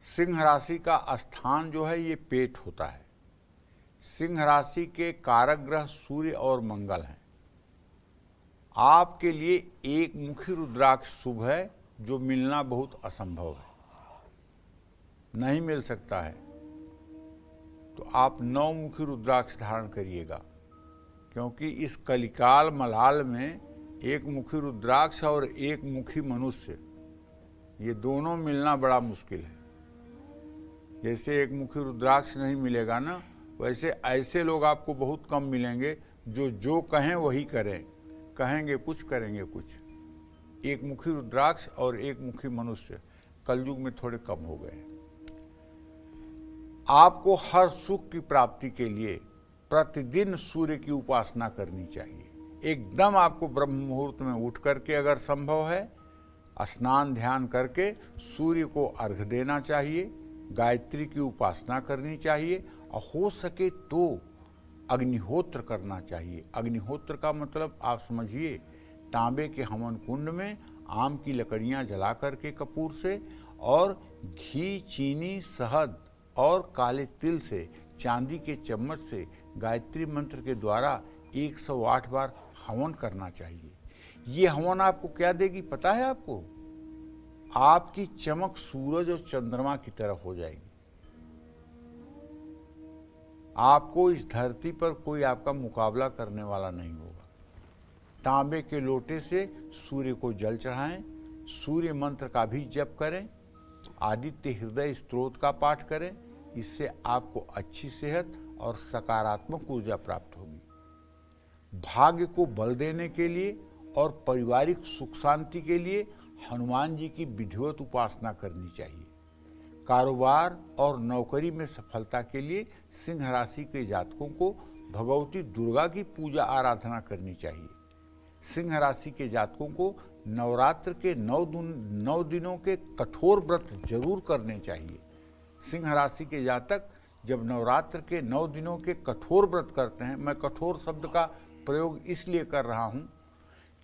सिंह राशि का स्थान जो है ये पेट होता है। सिंह राशि के कारक ग्रह सूर्य और मंगल हैं। आपके लिए एक मुखी रुद्राक्ष शुभ है, जो मिलना बहुत असंभव है, नहीं मिल सकता है। तो आप 9 मुखी रुद्राक्ष धारण करिएगा, क्योंकि इस कलिकाल मलाल में एक मुखी रुद्राक्ष और एक मुखी मनुष्य, ये दोनों मिलना बड़ा मुश्किल है। जैसे एक मुखी रुद्राक्ष नहीं मिलेगा ना, वैसे ऐसे लोग आपको बहुत कम मिलेंगे जो कहें वही करें, कहेंगे कुछ करेंगे कुछ। एक मुखी रुद्राक्ष और एक मुखी मनुष्य कलयुग में थोड़े कम हो गए। आपको हर सुख की प्राप्ति के लिए प्रतिदिन सूर्य की उपासना करनी चाहिए। एकदम आपको ब्रह्म मुहूर्त में उठ करके अगर संभव है स्नान ध्यान करके सूर्य को अर्घ्य देना चाहिए, गायत्री की उपासना करनी चाहिए, और हो सके तो अग्निहोत्र करना चाहिए। अग्निहोत्र का मतलब आप समझिए, तांबे के हवन कुंड में आम की लकड़ियां जला करके कपूर से, और घी, चीनी, शहद और काले तिल से चांदी के चम्मच से गायत्री मंत्र के द्वारा 108 बार हवन करना चाहिए। ये हवन आपको क्या देगी पता है आपको? आपकी चमक सूरज और चंद्रमा की तरह हो जाएगी। आपको इस धरती पर कोई आपका मुकाबला करने वाला नहीं होगा। तांबे के लोटे से सूर्य को जल चढ़ाएं, सूर्य मंत्र का भी जप करें, आदित्य हृदय स्तोत्र का पाठ करें। इससे आपको अच्छी सेहत और सकारात्मक ऊर्जा प्राप्त होगी। भाग्य को बल देने के लिए और पारिवारिक सुख शांति के लिए हनुमान जी की विधिवत उपासना करनी चाहिए। कारोबार और नौकरी में सफलता के लिए सिंह राशि के जातकों को भगवती दुर्गा की पूजा आराधना करनी चाहिए। सिंह राशि के जातकों को नवरात्र के 9 दिनों के कठोर व्रत जरूर करने चाहिए। सिंह राशि के जातक जब नवरात्र के 9 दिनों के कठोर व्रत करते हैं, मैं कठोर शब्द का प्रयोग इसलिए कर रहा हूं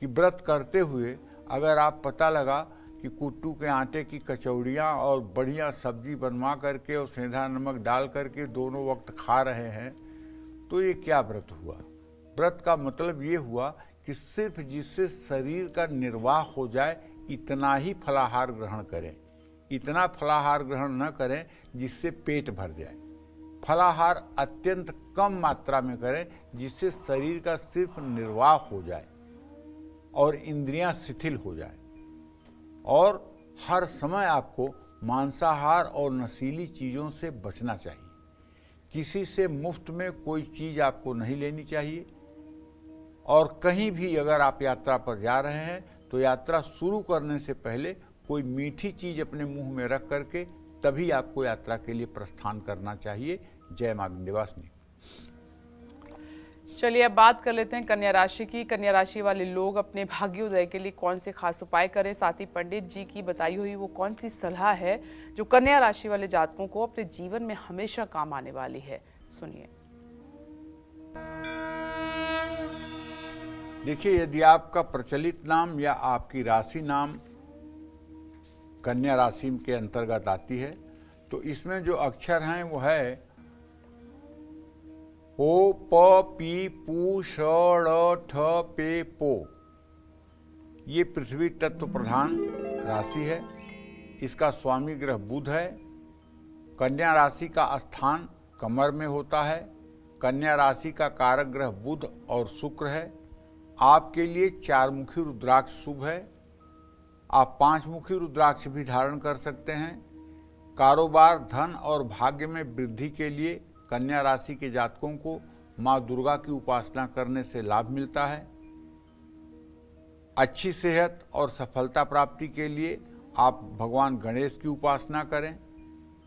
कि व्रत करते हुए अगर आप पता लगा कि कुट्टू के आटे की कचौड़ियाँ और बढ़िया सब्जी बनवा करके और सेंधा नमक डाल करके दोनों वक्त खा रहे हैं, तो ये क्या व्रत हुआ? व्रत का मतलब ये हुआ कि सिर्फ जिससे शरीर का निर्वाह हो जाए इतना ही फलाहार ग्रहण करें। इतना फलाहार ग्रहण न करें जिससे पेट भर जाए। फलाहार अत्यंत कम मात्रा में करें जिससे शरीर का सिर्फ निर्वाह हो जाए और इंद्रियां शिथिल हो जाए। और हर समय आपको मांसाहार और नशीली चीज़ों से बचना चाहिए। किसी से मुफ्त में कोई चीज़ आपको नहीं लेनी चाहिए। और कहीं भी अगर आप यात्रा पर जा रहे हैं तो यात्रा शुरू करने से पहले कोई मीठी चीज़ अपने मुंह में रख करके तभी आपको यात्रा के लिए प्रस्थान करना चाहिए। जय मां विंध्यवासिनी। चलिए अब बात कर लेते हैं कन्या राशि की। कन्या राशि वाले लोग अपने भाग्योदय के लिए कौन से खास उपाय करें, साथ ही पंडित जी की बताई हुई वो कौन सी सलाह है जो कन्या राशि वाले जातकों को अपने जीवन में हमेशा काम आने वाली है, सुनिए। देखिए, यदि आपका प्रचलित नाम या आपकी राशि नाम कन्या राशि के अंतर्गत आती है तो इसमें जो अक्षर हैं वो है ओ, प, पी, पू, श, ड़, ठ, पे, पो। ये पृथ्वी तत्व प्रधान राशि है। इसका स्वामी ग्रह बुध है। कन्या राशि का स्थान कमर में होता है। कन्या राशि का कारक ग्रह बुध और शुक्र है। आपके लिए 4 मुखी रुद्राक्ष शुभ है। आप 5 मुखी रुद्राक्ष भी धारण कर सकते हैं। कारोबार, धन और भाग्य में वृद्धि के लिए कन्या राशि के जातकों को माँ दुर्गा की उपासना करने से लाभ मिलता है। अच्छी सेहत और सफलता प्राप्ति के लिए आप भगवान गणेश की उपासना करें।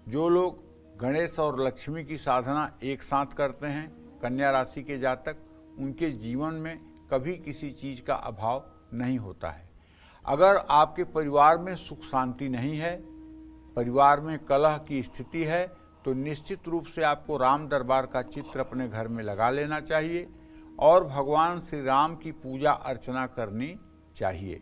जो लोग गणेश और लक्ष्मी की साधना एक साथ करते हैं, कन्या राशि के जातक, उनके जीवन में कभी किसी चीज़ का अभाव नहीं होता है। अगर आपके परिवार में सुख शांति नहीं है, परिवार में कलह की स्थिति है तो निश्चित रूप से आपको राम दरबार का चित्र अपने घर में लगा लेना चाहिए और भगवान श्री राम की पूजा अर्चना करनी चाहिए।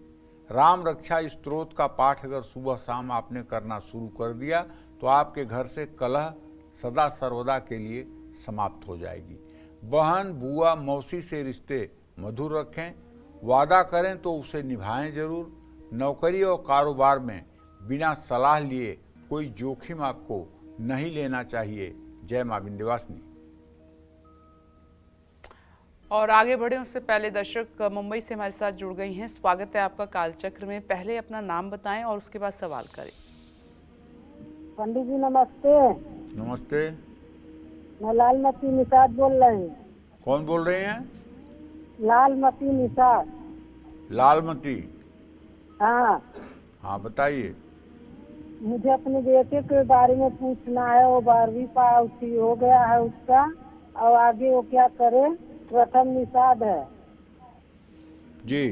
राम रक्षा स्तोत्र का पाठ अगर सुबह शाम आपने करना शुरू कर दिया तो आपके घर से कलह सदा सर्वदा के लिए समाप्त हो जाएगी। बहन, बुआ, मौसी से रिश्ते मधुर रखें, वादा करें तो उसे निभाएं जरूर। नौकरी और कारोबार में बिना सलाह लिए कोई जोखिम आपको नहीं लेना चाहिए। जय मां विंध्यवासिनी। और आगे बढ़े उससे पहले दर्शक मुंबई से हमारे साथ जुड़ गई हैं। स्वागत है आपका कालचक्र में। पहले अपना नाम बताएं और उसके बाद सवाल करें। पंडित जी नमस्ते। नमस्ते। मैं लालमती निषाद बोल रही हूँ। कौन बोल रहे हैं? लालमती निषाद। लालमती। हाँ। हाँ बताइए। मुझे अपने बेटे के बारे में पूछना है। वो 12वीं पास हो गया है उसका, और आगे वो क्या करे? प्रथम निषाद है जी।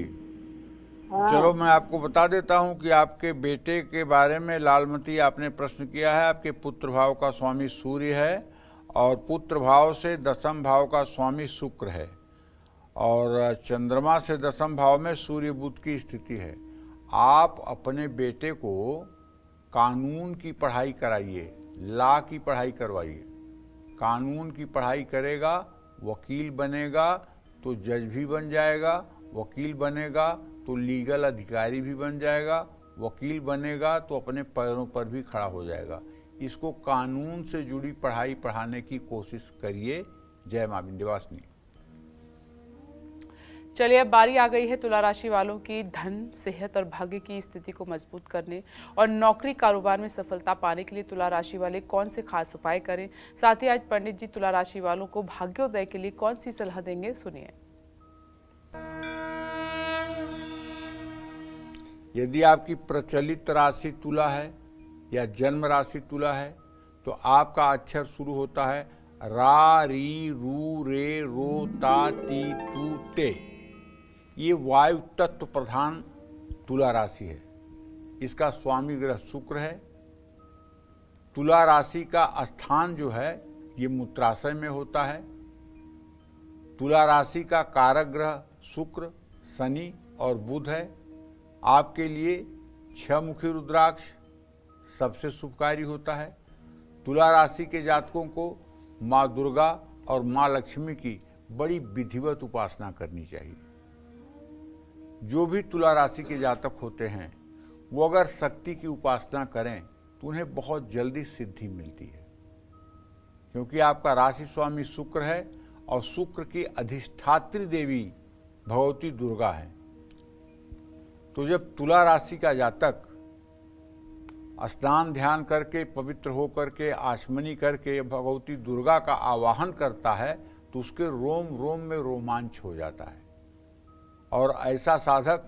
हाँ। चलो मैं आपको बता देता हूं कि आपके बेटे के बारे में लालमती आपने प्रश्न किया है। आपके पुत्र भाव का स्वामी सूर्य है और पुत्र भाव से दसम भाव का स्वामी शुक्र है और चंद्रमा से दसम भाव में सूर्य बुध की स्थिति है। आप अपने बेटे को कानून की पढ़ाई कराइए, लॉ की पढ़ाई करवाइए। कानून की पढ़ाई करेगा, वकील बनेगा तो जज भी बन जाएगा, वकील बनेगा तो लीगल अधिकारी भी बन जाएगा, वकील बनेगा तो अपने पैरों पर भी खड़ा हो जाएगा। इसको कानून से जुड़ी पढ़ाई पढ़ाने की कोशिश करिए। जय मां विंध्यवासिनी। चलिए अब बारी आ गई है तुला राशि वालों की धन, सेहत और भाग्य की स्थिति को मजबूत करने और नौकरी कारोबार में सफलता पाने के लिए तुला राशि वाले कौन से खास उपाय करें। साथ ही आज पंडित जी तुला राशि वालों को भाग्योदय के लिए कौन सी सलाह देंगे, सुनिए। यदि आपकी प्रचलित राशि तुला है या जन्म राशि तुला है तो आपका अक्षर शुरू होता है रा, री, रू, रे, रो, ता, ती, तू, ते। ये वायु तत्व प्रधान तुला राशि है। इसका स्वामी ग्रह शुक्र है। तुला राशि का स्थान जो है ये मूत्राशय में होता है। तुला राशि का कारक ग्रह शुक्र, शनि और बुध है। आपके लिए 6 मुखी रुद्राक्ष सबसे शुभकारी होता है। तुला राशि के जातकों को माँ दुर्गा और माँ लक्ष्मी की बड़ी विधिवत उपासना करनी चाहिए। जो भी तुला राशि के जातक होते हैं वो अगर शक्ति की उपासना करें तो उन्हें बहुत जल्दी सिद्धि मिलती है, क्योंकि आपका राशि स्वामी शुक्र है और शुक्र की अधिष्ठात्री देवी भगवती दुर्गा है। तो जब तुला राशि का जातक स्नान ध्यान करके, पवित्र होकर के, आचमनी करके भगवती दुर्गा का आवाहन करता है तो उसके रोम रोम में रोमांच हो जाता है। और ऐसा साधक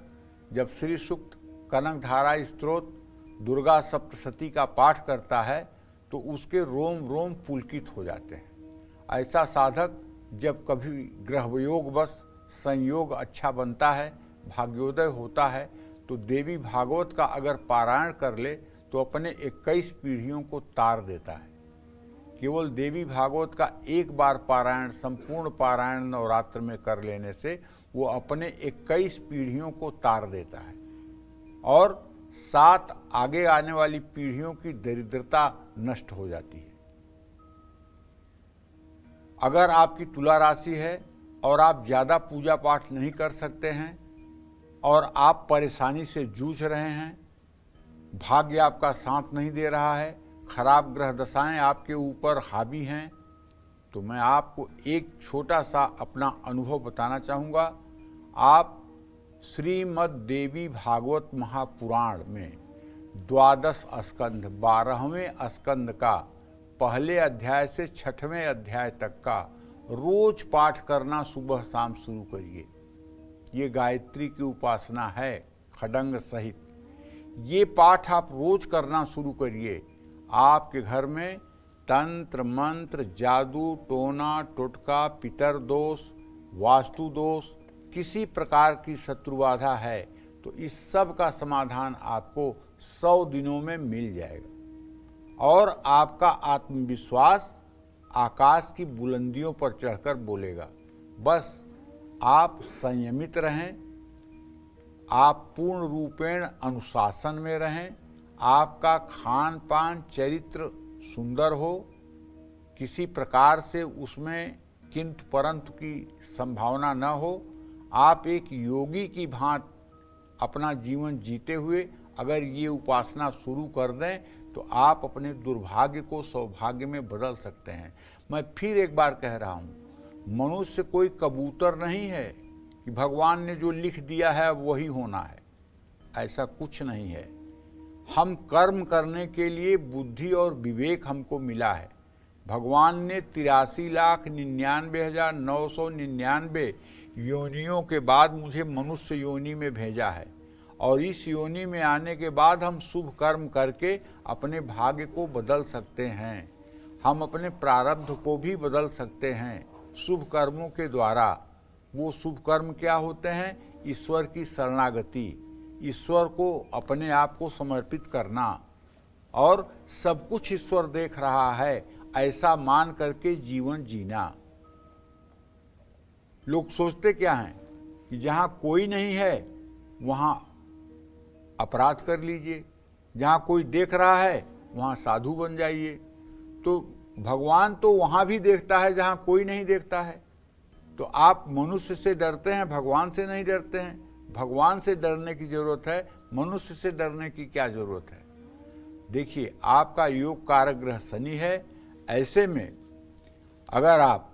जब श्री सूक्त, कनक धारा स्तोत्र, दुर्गा सप्तशती का पाठ करता है तो उसके रोम रोम पुलकित हो जाते हैं। ऐसा साधक जब कभी ग्रहयोग बस संयोग अच्छा बनता है, भाग्योदय होता है, तो देवी भागवत का अगर पारायण कर ले तो अपने 21 पीढ़ियों को तार देता है। केवल देवी भागवत का एक बार पारायण, संपूर्ण पारायण नवरात्र में कर लेने से वो अपने 21 पीढ़ियों को तार देता है और 7 आगे आने वाली पीढ़ियों की दरिद्रता नष्ट हो जाती है। अगर आपकी तुला राशि है और आप ज़्यादा पूजा पाठ नहीं कर सकते हैं और आप परेशानी से जूझ रहे हैं, भाग्य आपका साथ नहीं दे रहा है, खराब ग्रह दशाएं आपके ऊपर हावी हैं, तो मैं आपको एक छोटा सा अपना अनुभव बताना चाहूँगा। आप श्रीमद् देवी भागवत महापुराण में 12 स्कंध, 12वें स्कंद का पहले अध्याय से 6वें अध्याय तक का रोज पाठ करना सुबह शाम शुरू करिए। ये गायत्री की उपासना है खडंग सहित। ये पाठ आप रोज करना शुरू करिए। आपके घर में तंत्र मंत्र, जादू टोना टोटका, पितर दोष, वास्तु दोष, किसी प्रकार की शत्रु बाधा है तो इस सब का समाधान आपको 100 दिनों में मिल जाएगा। और आपका आत्मविश्वास आकाश की बुलंदियों पर चढ़कर बोलेगा। बस आप संयमित रहें, आप पूर्ण रूपेण अनुशासन में रहें, आपका खान पान चरित्र सुंदर हो, किसी प्रकार से उसमें किंतु परंतु की संभावना न हो। आप एक योगी की भांति अपना जीवन जीते हुए अगर ये उपासना शुरू कर दें तो आप अपने दुर्भाग्य को सौभाग्य में बदल सकते हैं। मैं फिर एक बार कह रहा हूँ, मनुष्य कोई कबूतर नहीं है कि भगवान ने जो लिख दिया है वही होना है, ऐसा कुछ नहीं है। हम कर्म करने के लिए बुद्धि और विवेक हमको मिला है। भगवान ने 83,99,999 योनियों के बाद मुझे मनुष्य योनि में भेजा है, और इस योनि में आने के बाद हम शुभ कर्म करके अपने भाग्य को बदल सकते हैं। हम अपने प्रारब्ध को भी बदल सकते हैं शुभ कर्मों के द्वारा। वो शुभ कर्म क्या होते हैं? ईश्वर की शरणागति, ईश्वर को अपने आप को समर्पित करना, और सब कुछ ईश्वर देख रहा है ऐसा मान करके जीवन जीना। लोग सोचते क्या हैं कि जहाँ कोई नहीं है वहाँ अपराध कर लीजिए, जहाँ कोई देख रहा है वहाँ साधु बन जाइए। तो भगवान तो वहाँ भी देखता है जहाँ कोई नहीं देखता है। तो आप मनुष्य से डरते हैं, भगवान से नहीं डरते हैं। भगवान से डरने की जरूरत है, मनुष्य से डरने की क्या जरूरत है? देखिए, आपका योग कारक ग्रह शनि है। ऐसे में अगर आप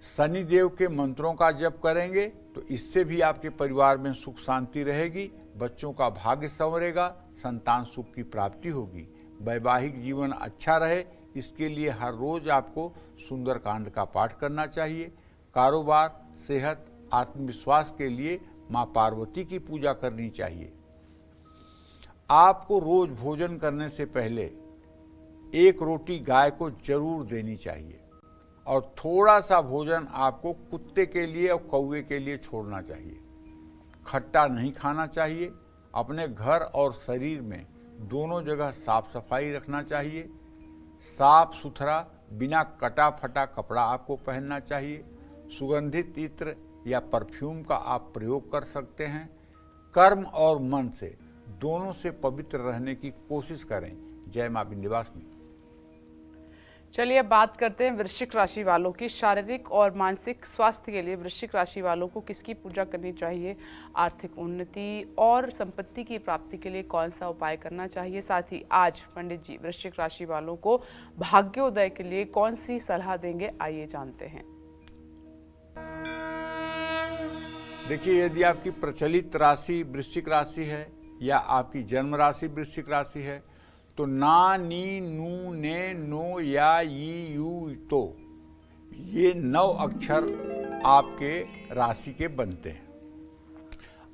शनि देव के मंत्रों का जप करेंगे तो इससे भी आपके परिवार में सुख शांति रहेगी, बच्चों का भाग्य संवरेगा, संतान सुख की प्राप्ति होगी, वैवाहिक जीवन अच्छा रहे, इसके लिए हर रोज आपको सुंदरकांड का पाठ करना चाहिए। कारोबार, सेहत, आत्मविश्वास के लिए माँ पार्वती की पूजा करनी चाहिए। आपको रोज भोजन करने से पहले एक रोटी गाय को जरूर देनी चाहिए, और थोड़ा सा भोजन आपको कुत्ते के लिए और कौवे के लिए छोड़ना चाहिए। खट्टा नहीं खाना चाहिए। अपने घर और शरीर में दोनों जगह साफ सफाई रखना चाहिए। साफ सुथरा बिना कटा फटा कपड़ा आपको पहनना चाहिए। सुगंधित इत्र या परफ्यूम का आप प्रयोग कर सकते हैं। कर्म और मन से दोनों से पवित्र रहने की कोशिश करें। जय मां विंध्यवासिनी। चलिए अब बात करते हैं वृश्चिक राशि वालों की। शारीरिक और मानसिक स्वास्थ्य के लिए वृश्चिक राशि वालों को किसकी पूजा करनी चाहिए? आर्थिक उन्नति और संपत्ति की प्राप्ति के लिए कौन सा उपाय करना चाहिए? साथ ही आज पंडित जी वृश्चिक राशि वालों को भाग्योदय के लिए कौन सी सलाह देंगे, आइए जानते हैं। देखिए, यदि आपकी प्रचलित राशि वृश्चिक राशि है या आपकी जन्म राशि वृश्चिक राशि है तो ना, नी, नू, ने, नो या ई, यू, तो ये 9 अक्षर आपके राशि के बनते हैं।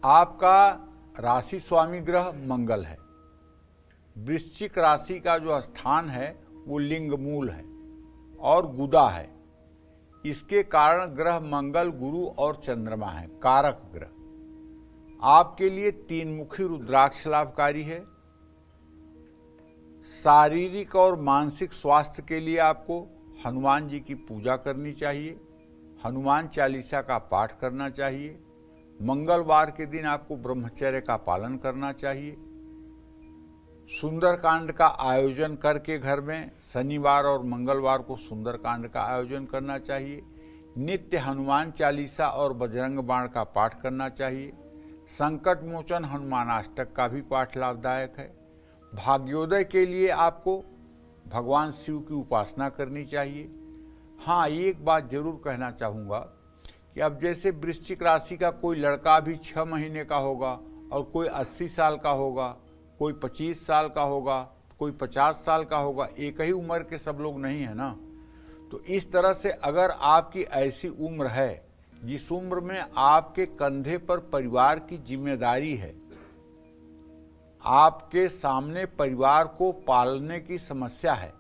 आपका राशि स्वामी ग्रह मंगल है। वृश्चिक राशि का जो स्थान है वो लिंग मूल है और गुदा है। इसके कारण ग्रह मंगल, गुरु और चंद्रमा है, कारक ग्रह। आपके लिए 3 मुखी रुद्राक्ष लाभकारी है। शारीरिक और मानसिक स्वास्थ्य के लिए आपको हनुमान जी की पूजा करनी चाहिए। हनुमान चालीसा का पाठ करना चाहिए। मंगलवार के दिन आपको ब्रह्मचर्य का पालन करना चाहिए। सुंदरकांड का आयोजन करके घर में शनिवार और मंगलवार को सुंदरकांड का आयोजन करना चाहिए। नित्य हनुमान चालीसा और बजरंग बाण का पाठ करना चाहिए। संकट मोचन हनुमानाष्टक का भी पाठ लाभदायक है। भाग्योदय के लिए आपको भगवान शिव की उपासना करनी चाहिए। हाँ, एक बात जरूर कहना चाहूँगा कि अब जैसे वृश्चिक राशि का कोई लड़का भी 6 महीने का होगा और कोई 80 साल का होगा, कोई 25 साल का होगा, कोई 50 साल का होगा, एक ही उम्र के सब लोग नहीं है ना। तो इस तरह से अगर आपकी ऐसी उम्र है जिस उम्र में आपके कंधे पर परिवार की जिम्मेदारी है, आपके सामने परिवार को पालने की समस्या है,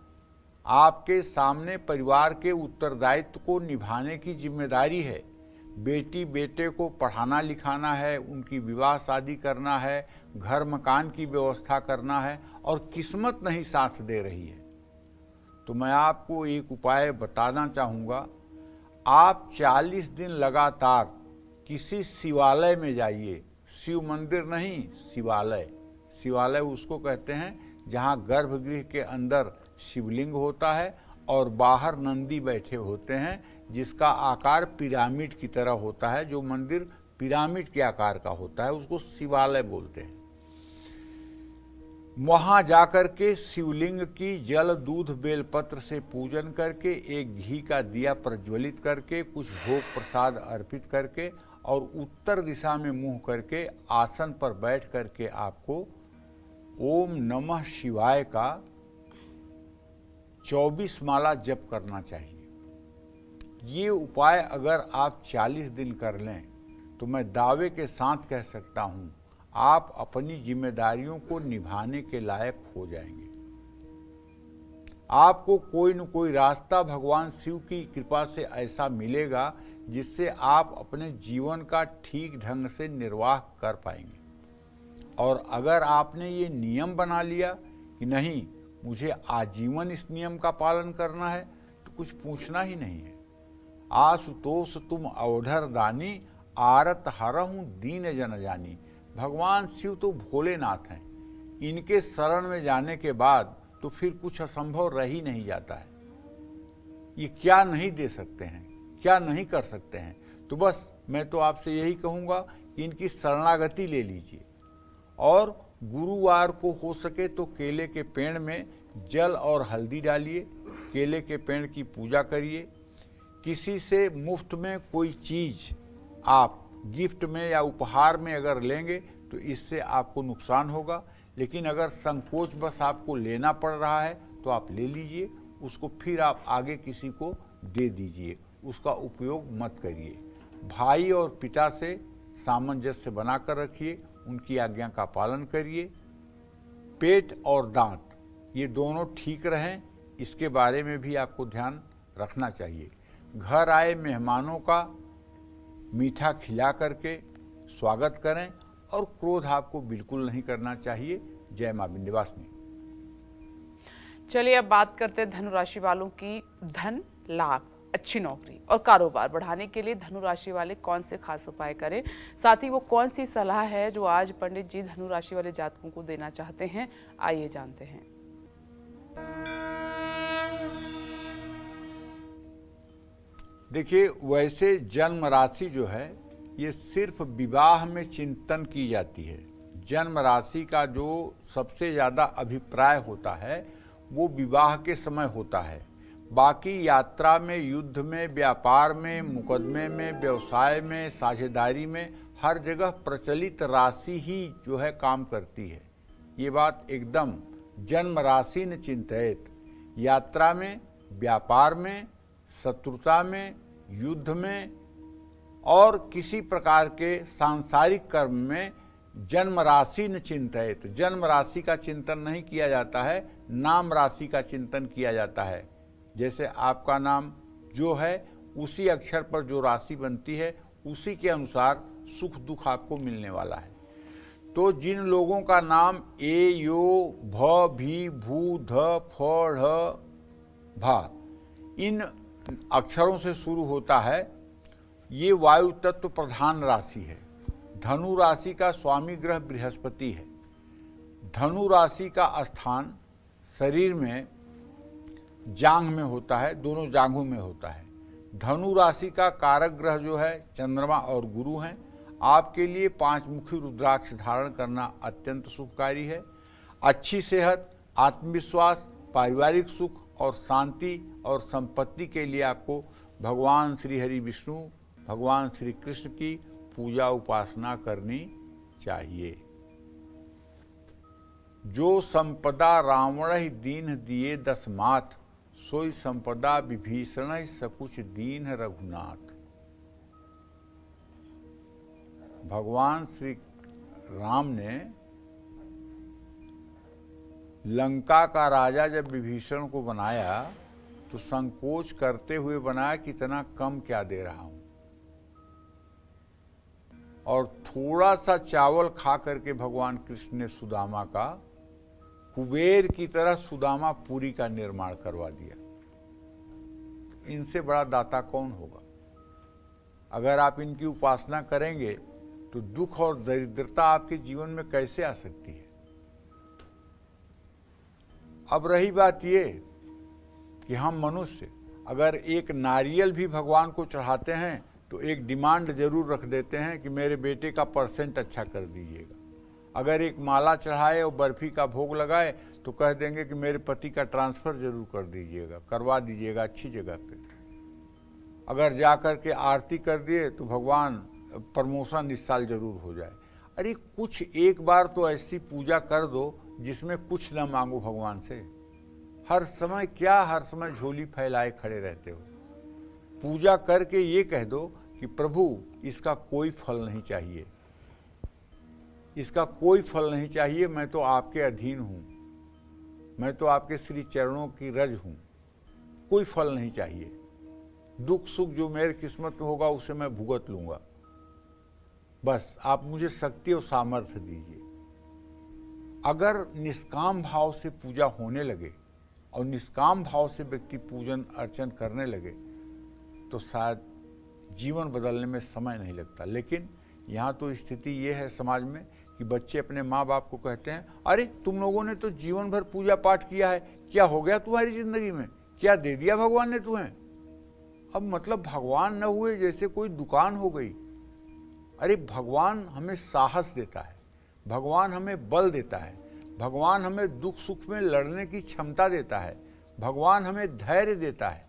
आपके सामने परिवार के उत्तरदायित्व को निभाने की जिम्मेदारी है, बेटी बेटे को पढ़ाना लिखाना है, उनकी विवाह शादी करना है, घर मकान की व्यवस्था करना है और किस्मत नहीं साथ दे रही है, तो मैं आपको एक उपाय बताना चाहूँगा। आप 40 दिन लगातार किसी शिवालय में जाइए, शिव मंदिर नहीं, शिवालय। शिवालय उसको कहते हैं जहाँ गर्भगृह के अंदर शिवलिंग होता है और बाहर नंदी बैठे होते हैं, जिसका आकार पिरामिड की तरह होता है। जो मंदिर पिरामिड के आकार का होता है उसको शिवालय बोलते हैं। वहाँ जाकर के शिवलिंग की जल दूध बेलपत्र से पूजन करके, एक घी का दिया प्रज्वलित करके, कुछ भोग प्रसाद अर्पित करके और उत्तर दिशा में मुंह करके आसन पर बैठ करके आपको ओम नमः शिवाय का 24 माला जप करना चाहिए। ये उपाय अगर आप 40 दिन कर लें तो मैं दावे के साथ कह सकता हूँ आप अपनी जिम्मेदारियों को निभाने के लायक हो जाएंगे। आपको कोई न कोई रास्ता भगवान शिव की कृपा से ऐसा मिलेगा जिससे आप अपने जीवन का ठीक ढंग से निर्वाह कर पाएंगे। और अगर आपने ये नियम बना लिया कि नहीं मुझे आजीवन इस नियम का पालन करना है, तो कुछ पूछना ही नहीं है। आशुतोष तुम अवधर दानी, आरत हरहूं दीन जन जानी। भगवान शिव तो भोलेनाथ हैं, इनके शरण में जाने के बाद तो फिर कुछ असंभव रह ही नहीं जाता है। ये क्या नहीं दे सकते हैं, क्या नहीं कर सकते हैं। तो बस मैं तो आपसे यही कहूँगा कि इनकी शरणागति ले लीजिए और गुरुवार को हो सके तो केले के पेड़ में जल और हल्दी डालिए, केले के पेड़ की पूजा करिए। किसी से मुफ्त में कोई चीज़ आप गिफ्ट में या उपहार में अगर लेंगे तो इससे आपको नुकसान होगा, लेकिन अगर संकोच बस आपको लेना पड़ रहा है तो आप ले लीजिए, उसको फिर आप आगे किसी को दे दीजिए, उसका उपयोग मत करिए। भाई और पिता से सामंजस्य बनाकर रखिए, उनकी आज्ञा का पालन करिए। पेट और दांत ये दोनों ठीक रहें, इसके बारे में भी आपको ध्यान रखना चाहिए। घर आए मेहमानों का मीठा खिला करके स्वागत करें और क्रोध आपको बिल्कुल नहीं करना चाहिए। जय मां विंध्यवासिनी। चलिए अब बात करते हैं धनु राशि वालों की। धन लाभ, अच्छी नौकरी और कारोबार बढ़ाने के लिए धनु राशि वाले कौन से खास उपाय करें, साथ ही वो कौन सी सलाह है जो आज पंडित जी धनु राशि वाले जातकों को देना चाहते हैं, आइए जानते हैं। देखिए, वैसे जन्म राशि जो है ये सिर्फ विवाह में चिंतन की जाती है। जन्म राशि का जो सबसे ज़्यादा अभिप्राय होता है वो विवाह के समय होता है। बाकी यात्रा में, युद्ध में, व्यापार में, मुकदमे में, व्यवसाय में, साझेदारी में, हर जगह प्रचलित राशि ही जो है काम करती है। ये बात एकदम जन्म राशि न चिंतित। यात्रा में, व्यापार में, शत्रुता में, युद्ध में और किसी प्रकार के सांसारिक कर्म में जन्म राशि न चिंतित। जन्म राशि का चिंतन नहीं किया जाता है, नाम राशि का चिंतन किया जाता है। जैसे आपका नाम जो है उसी अक्षर पर जो राशि बनती है उसी के अनुसार सुख दुख आपको मिलने वाला है। तो जिन लोगों का नाम ए, यो, भ, भी, भू, ध, फ, ढ, भा इन अक्षरों से शुरू होता है, ये वायु तत्व प्रधान राशि है। धनु राशि का स्वामी ग्रह बृहस्पति है। धनु राशि का स्थान शरीर में जांघ में होता है, दोनों जांघों में होता है। धनु राशि का कारक ग्रह जो है चंद्रमा और गुरु हैं। आपके लिए 5 मुखी रुद्राक्ष धारण करना अत्यंत शुभकारी है। अच्छी सेहत, आत्मविश्वास, पारिवारिक सुख और शांति और संपत्ति के लिए आपको भगवान श्री हरि विष्णु, भगवान श्री कृष्ण की पूजा उपासना करनी चाहिए। जो संपदा रावण ही दीन दिए 10 माथ, सोई संपदा विभीषण ही सकुच दीन रघुनाथ। भगवान श्री राम ने लंका का राजा जब विभीषण को बनाया तो संकोच करते हुए बनाया कि इतना कम क्या दे रहा हूं। और थोड़ा सा चावल खा करके भगवान कृष्ण ने सुदामा का कुबेर की तरह सुदामा पुरी का निर्माण करवा दिया। इनसे बड़ा दाता कौन होगा? अगर आप इनकी उपासना करेंगे तो दुख और दरिद्रता आपके जीवन में कैसे आ सकती है? अब रही बात ये कि हम मनुष्य अगर एक नारियल भी भगवान को चढ़ाते हैं तो एक डिमांड जरूर रख देते हैं कि मेरे बेटे का परसेंट अच्छा कर दीजिएगा। अगर एक माला चढ़ाए और बर्फी का भोग लगाए तो कह देंगे कि मेरे पति का ट्रांसफ़र जरूर कर दीजिएगा, करवा दीजिएगा अच्छी जगह पे। अगर जा कर के आरती कर दिए तो भगवान प्रमोशन इस साल जरूर हो जाए। अरे कुछ एक बार तो ऐसी पूजा कर दो जिसमें कुछ न मांगो भगवान से। हर समय क्या हर समय झोली फैलाए खड़े रहते हो? पूजा करके ये कह दो कि प्रभु इसका कोई फल नहीं चाहिए, इसका कोई फल नहीं चाहिए, मैं तो आपके अधीन हूँ, मैं तो आपके श्री चरणों की रज हूँ, कोई फल नहीं चाहिए। दुख सुख जो मेरे किस्मत में होगा उसे मैं भुगत लूँगा, बस आप मुझे शक्ति और सामर्थ्य दीजिए। अगर निष्काम भाव से पूजा होने लगे और निष्काम भाव से व्यक्ति पूजन अर्चन करने लगे तो शायद जीवन बदलने में समय नहीं लगता। लेकिन यहाँ तो स्थिति ये है समाज में कि बच्चे अपने माँ बाप को कहते हैं, अरे तुम लोगों ने तो जीवन भर पूजा पाठ किया है, क्या हो गया तुम्हारी जिंदगी में, क्या दे दिया भगवान ने तुम्हें? अब मतलब भगवान न हुए जैसे कोई दुकान हो गई। अरे भगवान हमें साहस देता है, भगवान हमें बल देता है, भगवान हमें दुख सुख में लड़ने की क्षमता देता है, भगवान हमें धैर्य देता है।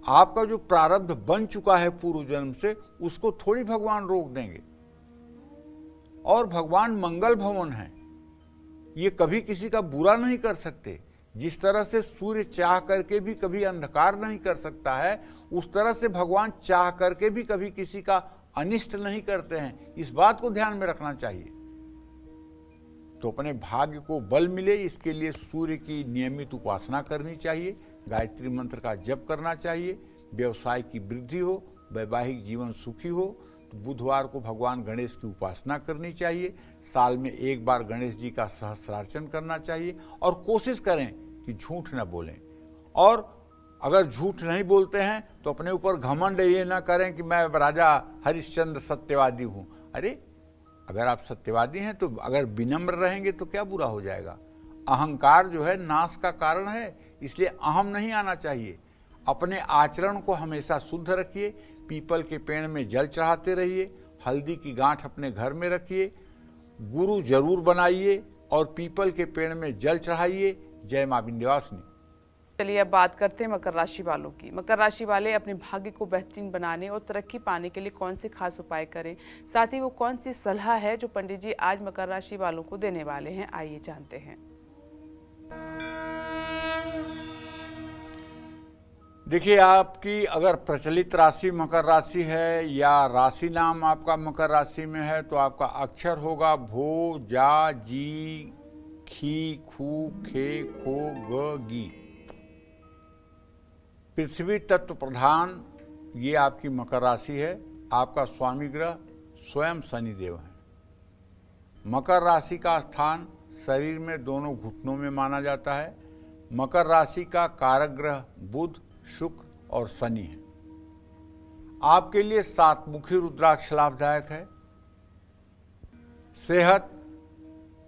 आपका जो प्रारब्ध बन चुका है पूर्व जन्म से उसको थोड़ी भगवान रोक देंगे। और भगवान मंगल भवन है, ये कभी किसी का बुरा नहीं कर सकते। जिस तरह से सूर्य चाह करके भी कभी अंधकार नहीं कर सकता है, उस तरह से भगवान चाह करके भी कभी किसी का अनिष्ट नहीं करते हैं। इस बात को ध्यान में रखना चाहिए। तो अपने भाग्य को बल मिले इसके लिए सूर्य की नियमित उपासना करनी चाहिए, गायत्री मंत्र का जप करना चाहिए, व्यवसाय की वृद्धि हो, वैवाहिक जीवन सुखी हो तो बुधवार को भगवान गणेश की उपासना करनी चाहिए। साल में एक बार गणेश जी का सहस्रार्चन करना चाहिए और कोशिश करें कि झूठ न बोलें। और अगर झूठ नहीं बोलते हैं तो अपने ऊपर घमंड ये ना करें कि मैं राजा हरिश्चंद्र सत्यवादी हूँ। अरे अगर आप सत्यवादी हैं तो अगर विनम्र रहेंगे तो क्या बुरा हो जाएगा? अहंकार जो है नाश का कारण है, इसलिए अहम नहीं आना चाहिए। अपने आचरण को हमेशा शुद्ध रखिए, पीपल के पेड़ में जल चढ़ाते रहिए, हल्दी की गांठ अपने घर में रखिए, गुरु जरूर बनाइए और पीपल के पेड़ में जल चढ़ाइए। जय मां विंध्यवासिनी। चलिए अब बात करते हैं मकर राशि वालों की। मकर राशि वाले अपने भाग्य को बेहतरीन बनाने और तरक्की पाने के लिए कौन से खास उपाय करें, साथ ही वो कौन सी सलाह है जो पंडित जी आज मकर राशि वालों को देने वाले हैं, आइए जानते हैं। देखिए, आपकी अगर प्रचलित राशि मकर राशि है या राशि नाम आपका मकर राशि में है तो आपका अक्षर होगा भो, जा, जी, खी, खू, खे, खो, ग, गी। पृथ्वी तत्व प्रधान ये आपकी मकर राशि है। आपका स्वामी ग्रह स्वयं शनिदेव है। मकर राशि का स्थान शरीर में दोनों घुटनों में माना जाता है। मकर राशि का कारक ग्रह बुध, शुक्र और शनि है। आपके लिए सातमुखी रुद्राक्ष लाभदायक है। सेहत,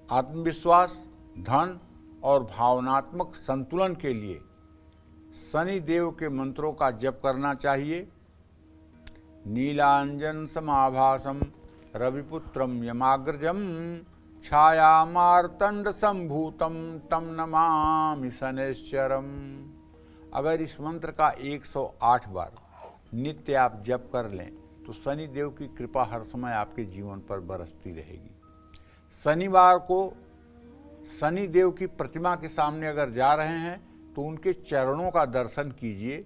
आत्मविश्वास, धन और भावनात्मक संतुलन के लिए शनि देव के मंत्रों का जप करना चाहिए। नीलांजन समाभासम रविपुत्रम यमाग्रजम छाया मार्तंड संभूतम तम नमामि शनैश्चरम। अगर इस मंत्र का 108 बार नित्य आप जप कर लें तो शनि देव की कृपा हर समय आपके जीवन पर बरसती रहेगी। शनिवार को शनि देव की प्रतिमा के सामने अगर जा रहे हैं तो उनके चरणों का दर्शन कीजिए,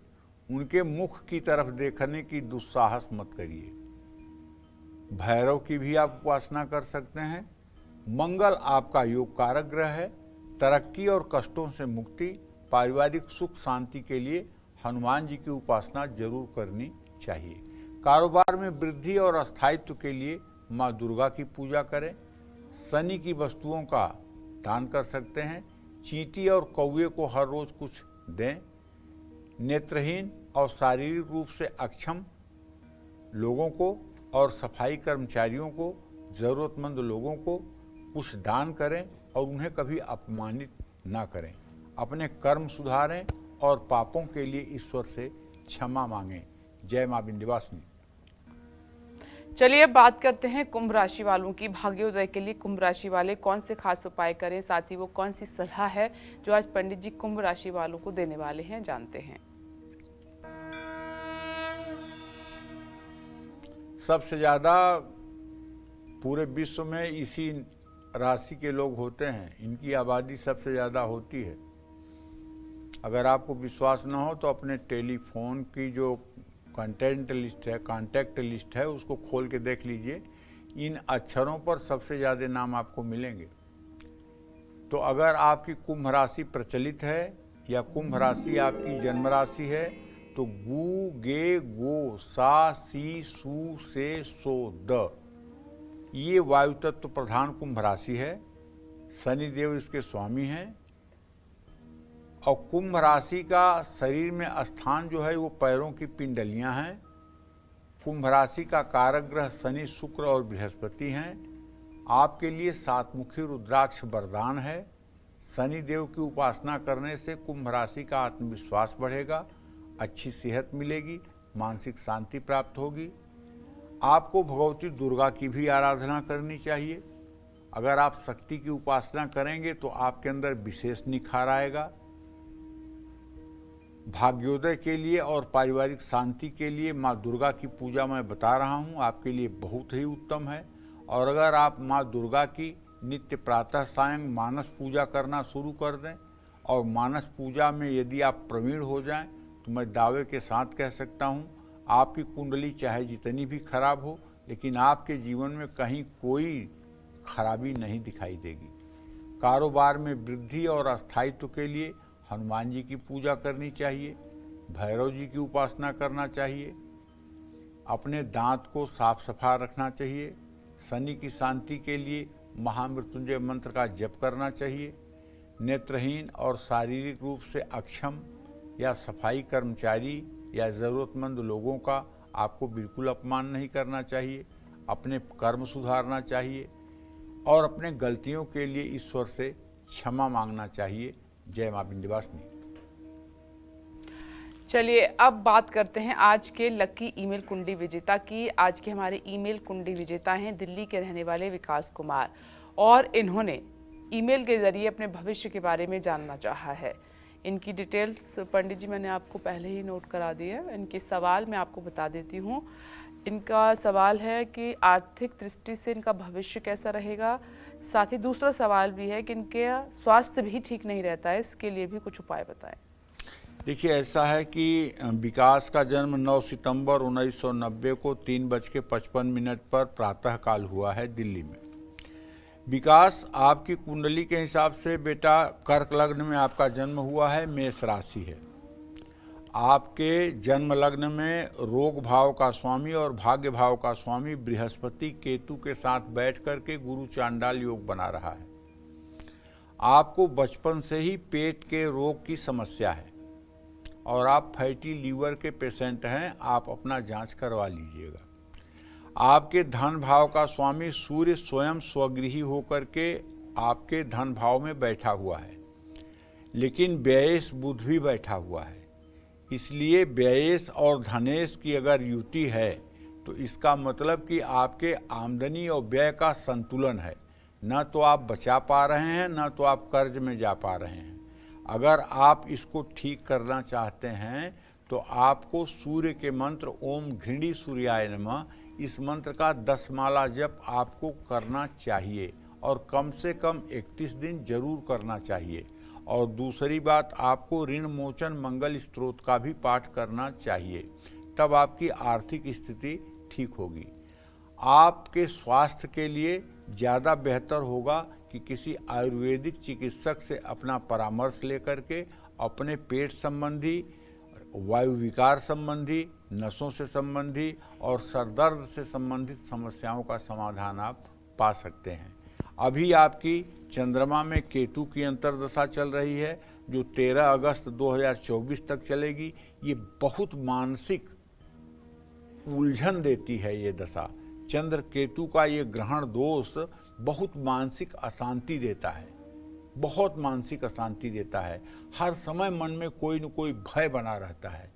उनके मुख की तरफ देखने की दुस्साहस मत करिए। भैरव की भी आप उपासना कर सकते हैं। मंगल आपका योग कारक ग्रह है। तरक्की और कष्टों से मुक्ति, पारिवारिक सुख शांति के लिए हनुमान जी की उपासना जरूर करनी चाहिए। कारोबार में वृद्धि और स्थायित्व के लिए माँ दुर्गा की पूजा करें। शनि की वस्तुओं का दान कर सकते हैं। चींटी और कौवे को हर रोज कुछ दें। नेत्रहीन और शारीरिक रूप से अक्षम लोगों को और सफाई कर्मचारियों को, ज़रूरतमंद लोगों को कुछ दान करें और उन्हें कभी अपमानित ना करें। अपने कर्म सुधारें और पापों के लिए ईश्वर से क्षमा मांगें। जय मां विंध्यवासिनी। चलिए अब बात करते हैं कुंभ राशि वालों की। भाग्योदय के लिए कुंभ राशि वाले कौन से खास उपाय करें, साथ ही वो कौन सी सलाह है जो आज पंडित जी कुंभ राशि वालों को देने वाले हैं, जानते हैं। सबसे ज़्यादा पूरे विश्व में इसी राशि के लोग होते हैं, इनकी आबादी सबसे ज़्यादा होती है। अगर आपको विश्वास न हो तो अपने टेलीफोन की जो कांटेक्ट लिस्ट है उसको खोल के देख लीजिए। इन अक्षरों पर सबसे ज़्यादा नाम आपको मिलेंगे। तो अगर आपकी कुंभ राशि प्रचलित है या कुंभ राशि आपकी जन्म राशि है तो गु, गे, गो, सा, सी, सु, से, सो, द, ये वायु तत्व प्रधान कुंभ राशि है। शनि देव इसके स्वामी हैं। और कुंभ राशि का शरीर में स्थान जो है वो पैरों की पिंडलियां हैं। कुंभ राशि का कारक ग्रह शनि, शुक्र और बृहस्पति हैं। आपके लिए सातमुखी रुद्राक्ष वरदान है। शनि देव की उपासना करने से कुंभ राशि का आत्मविश्वास बढ़ेगा, अच्छी सेहत मिलेगी, मानसिक शांति प्राप्त होगी। आपको भगवती दुर्गा की भी आराधना करनी चाहिए। अगर आप शक्ति की उपासना करेंगे तो आपके अंदर विशेष निखार आएगा। भाग्योदय के लिए और पारिवारिक शांति के लिए माँ दुर्गा की पूजा मैं बता रहा हूँ, आपके लिए बहुत ही उत्तम है। और अगर आप माँ दुर्गा की नित्य प्रातः सायं मानस पूजा करना शुरू कर दें और मानस पूजा में यदि आप प्रवीण हो जाएं तो मैं दावे के साथ कह सकता हूँ आपकी कुंडली चाहे जितनी भी खराब हो लेकिन आपके जीवन में कहीं कोई खराबी नहीं दिखाई देगी। कारोबार में वृद्धि और स्थायित्व के लिए हनुमान जी की पूजा करनी चाहिए, भैरव जी की उपासना करना चाहिए, अपने दांत को साफ सफा रखना चाहिए, शनि की शांति के लिए महामृत्युंजय मंत्र का जप करना चाहिए। नेत्रहीन और शारीरिक रूप से अक्षम या सफाई कर्मचारी या ज़रूरतमंद लोगों का आपको बिल्कुल अपमान नहीं करना चाहिए। अपने कर्म सुधारना चाहिए और अपने गलतियों के लिए ईश्वर से क्षमा मांगना चाहिए। जय मां विंध्यवासिनी। चलिए अब बात करते हैं आज के लकी ईमेल कुंडी विजेता की। आज के हमारे ईमेल कुंडी विजेता हैं दिल्ली के रहने वाले विकास कुमार और इन्होंने ईमेल के जरिए अपने भविष्य के बारे में जानना चाहा है। इनकी डिटेल्स पंडित जी मैंने आपको पहले ही नोट करा दी है। इनके सवाल मैं आपको बता देती हूँ। इनका सवाल है कि आर्थिक दृष्टि से इनका भविष्य कैसा रहेगा। साथ ही दूसरा सवाल भी है कि इनके स्वास्थ्य भी ठीक नहीं रहता है, इसके लिए भी कुछ उपाय बताएं। देखिए ऐसा है कि विकास का जन्म 9 सितंबर 1990 को 3:55 पर प्रातःकाल हुआ है दिल्ली में। विकास आपकी कुंडली के हिसाब से बेटा कर्क लग्न में आपका जन्म हुआ है, मेष राशि है। आपके जन्म लग्न में रोग भाव का स्वामी और भाग्य भाव का स्वामी बृहस्पति केतु के साथ बैठ करके गुरु चांडाल योग बना रहा है। आपको बचपन से ही पेट के रोग की समस्या है और आप फैटी लीवर के पेशेंट हैं, आप अपना जांच करवा लीजिएगा। आपके धन भाव का स्वामी सूर्य स्वयं स्वगृही होकर के आपके धन भाव में बैठा हुआ है, लेकिन व्ययेश बुध भी बैठा हुआ है। इसलिए व्ययेश और धनेश की अगर युति है तो इसका मतलब कि आपके आमदनी और व्यय का संतुलन है। न तो आप बचा पा रहे हैं, न तो आप कर्ज में जा पा रहे हैं। अगर आप इसको ठीक करना चाहते हैं तो आपको सूर्य के मंत्र ओम घृणी सूर्याय नमः, इस मंत्र का 10 माला जप आपको करना चाहिए और कम से कम 31 दिन जरूर करना चाहिए। और दूसरी बात, आपको ऋण मोचन मंगल स्तोत्र का भी पाठ करना चाहिए, तब आपकी आर्थिक स्थिति ठीक होगी। आपके स्वास्थ्य के लिए ज़्यादा बेहतर होगा कि किसी आयुर्वेदिक चिकित्सक से अपना परामर्श लेकर के अपने पेट संबंधी, वायु विकार संबंधी, नसों से संबंधी और सरदर्द से संबंधित समस्याओं का समाधान आप पा सकते हैं। अभी आपकी चंद्रमा में केतु की अंतर्दशा चल रही है जो 13 अगस्त 2024 तक चलेगी। ये बहुत मानसिक उलझन देती है ये दशा। चंद्र केतु का ये ग्रहण दोष बहुत मानसिक अशांति देता है, बहुत मानसिक अशांति देता है। हर समय मन में कोई न कोई भय बना रहता है।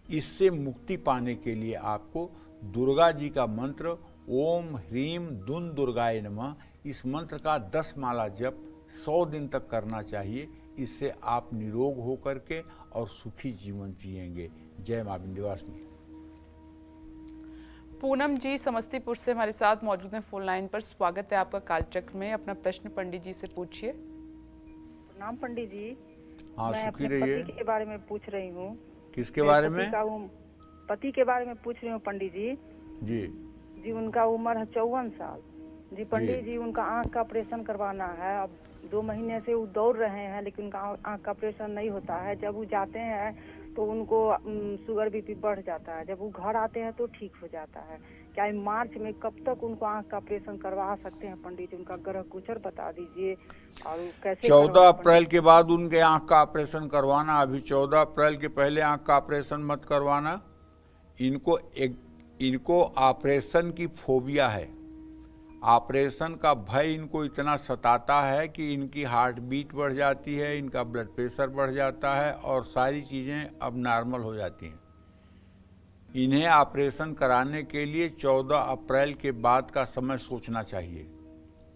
इससे मुक्ति पाने के लिए आपको दुर्गा जी का मंत्र ओम ह्रीम दुन दुर्गाय नमः, इस मंत्र का 10 माला जप 100 दिन तक करना चाहिए। इससे आप निरोग होकर के और सुखी जीवन जिएंगे। जय मां विंध्यवासिनी। पूनम जी समस्तीपुर से हमारे साथ मौजूद हैं फोन लाइन पर। स्वागत है आपका कालचक्र में। अपना प्रश्न पंडित जी से पूछिए। नाम पंडित जी, हाँ, मैं सुखी अपने रहिए। पति के बारे में पूछ रही हूँ। किसके बारे में? पति के बारे में पूछ रही हूँ पंडित जी। जी उनका उम्र है 54 साल। जी पंडित जी उनका आंख का ऑपरेशन करवाना है। अब 2 महीने से वो दौड़ रहे हैं लेकिन उनका आंख का ऑपरेशन नहीं होता है। जब वो जाते हैं तो उनको शुगर बीपी बढ़ जाता है, जब वो घर आते हैं तो ठीक हो जाता है। क्या मार्च में कब तक उनको आंख का ऑपरेशन करवा सकते हैं पंडित जी? उनका ग्रह गोचर बता दीजिए और कैसे। 14 अप्रैल के बाद उनके आंख का ऑपरेशन करवाना। अभी 14 अप्रैल के पहले आंख का ऑपरेशन मत करवाना। इनको ऑपरेशन की फोबिया है। ऑपरेशन का भय इनको इतना सताता है कि इनकी हार्ट बीट बढ़ जाती है, इनका ब्लड प्रेशर बढ़ जाता है और सारी चीज़ें अब नॉर्मल हो जाती हैं। इन्हें ऑपरेशन कराने के लिए 14 अप्रैल के बाद का समय सोचना चाहिए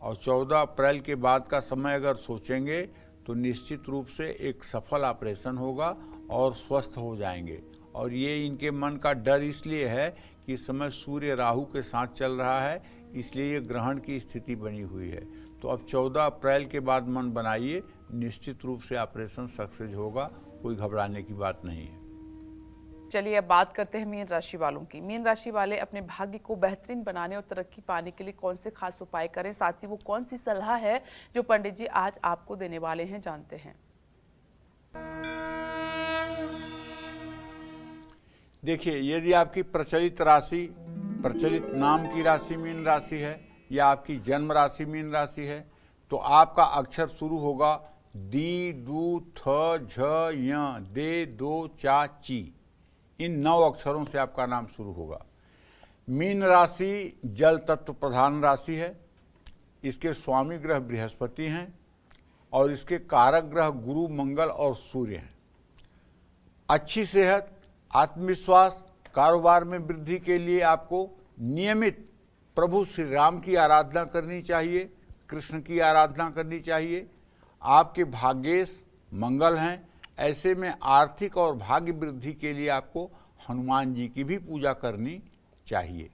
और 14 अप्रैल के बाद का समय अगर सोचेंगे तो निश्चित रूप से एक सफल ऑपरेशन होगा और स्वस्थ हो जाएंगे। और ये इनके मन का डर इसलिए है कि इस समय सूर्य राहु के साथ चल रहा है, इसलिए ये ग्रहण की स्थिति बनी हुई है। तो अब 14 अप्रैल के बाद मन बनाइए, निश्चित रूप से ऑपरेशन सक्सेस होगा, कोई घबराने की बात नहीं है। चलिए अब बात करते हैं मीन राशि वालों की। मीन राशि वाले अपने भाग्य को बेहतरीन बनाने और तरक्की पाने के लिए कौन से खास उपाय करें, साथ ही वो कौन सी सलाह है जो पंडित जी आज आपको देने वाले हैं, जानते हैं। देखिए, यदि आपकी प्रचलित राशि, प्रचलित नाम की राशि मीन राशि है या आपकी जन्म राशि मीन राशि है तो आपका अक्षर शुरू होगा दी, दू, थ, झ, य, दे, दो, चा, ची। इन 9 अक्षरों से आपका नाम शुरू होगा। मीन राशि जल तत्व प्रधान राशि है। इसके स्वामी ग्रह बृहस्पति हैं और इसके कारक ग्रह गुरु, मंगल और सूर्य हैं। अच्छी सेहत, आत्मविश्वास, कारोबार में वृद्धि के लिए आपको नियमित प्रभु श्री राम की आराधना करनी चाहिए, कृष्ण की आराधना करनी चाहिए। आपके भाग्येश मंगल हैं, ऐसे में आर्थिक और भाग्य वृद्धि के लिए आपको हनुमान जी की भी पूजा करनी चाहिए।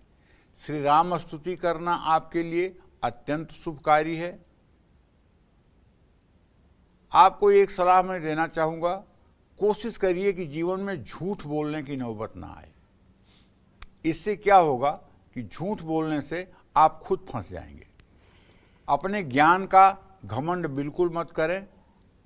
श्री राम स्तुति करना आपके लिए अत्यंत शुभकारी है। आपको एक सलाह मैं देना चाहूँगा, कोशिश करिए कि जीवन में झूठ बोलने की नौबत ना आए। इससे क्या होगा कि झूठ बोलने से आप खुद फंस जाएंगे। अपने ज्ञान का घमंड बिल्कुल मत करें।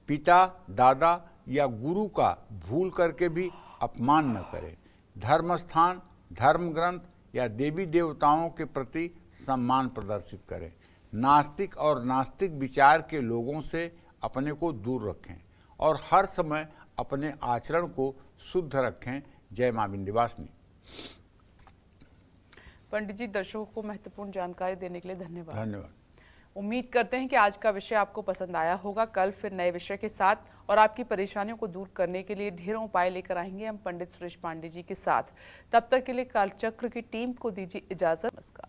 पिता, दादा या गुरु का भूल करके भी अपमान न करें। धर्म स्थान, धर्म ग्रंथ या देवी देवताओं के प्रति सम्मान प्रदर्शित करें। नास्तिक और नास्तिक विचार के लोगों से अपने को दूर रखें और हर समय अपने आचरण को शुद्ध रखें। जय मां विंध्यवासिनी। पंडित जी, दर्शकों को महत्वपूर्ण जानकारी देने के लिए धन्यवाद। धन्यवाद। उम्मीद करते हैं कि आज का विषय आपको पसंद आया होगा। कल फिर नए विषय के साथ और आपकी परेशानियों को दूर करने के लिए ढेरों उपाय लेकर आएंगे हम पंडित सुरेश पांडे जी के साथ। तब तक के लिए कालचक्र की टीम को दीजिए इजाजत। नमस्कार।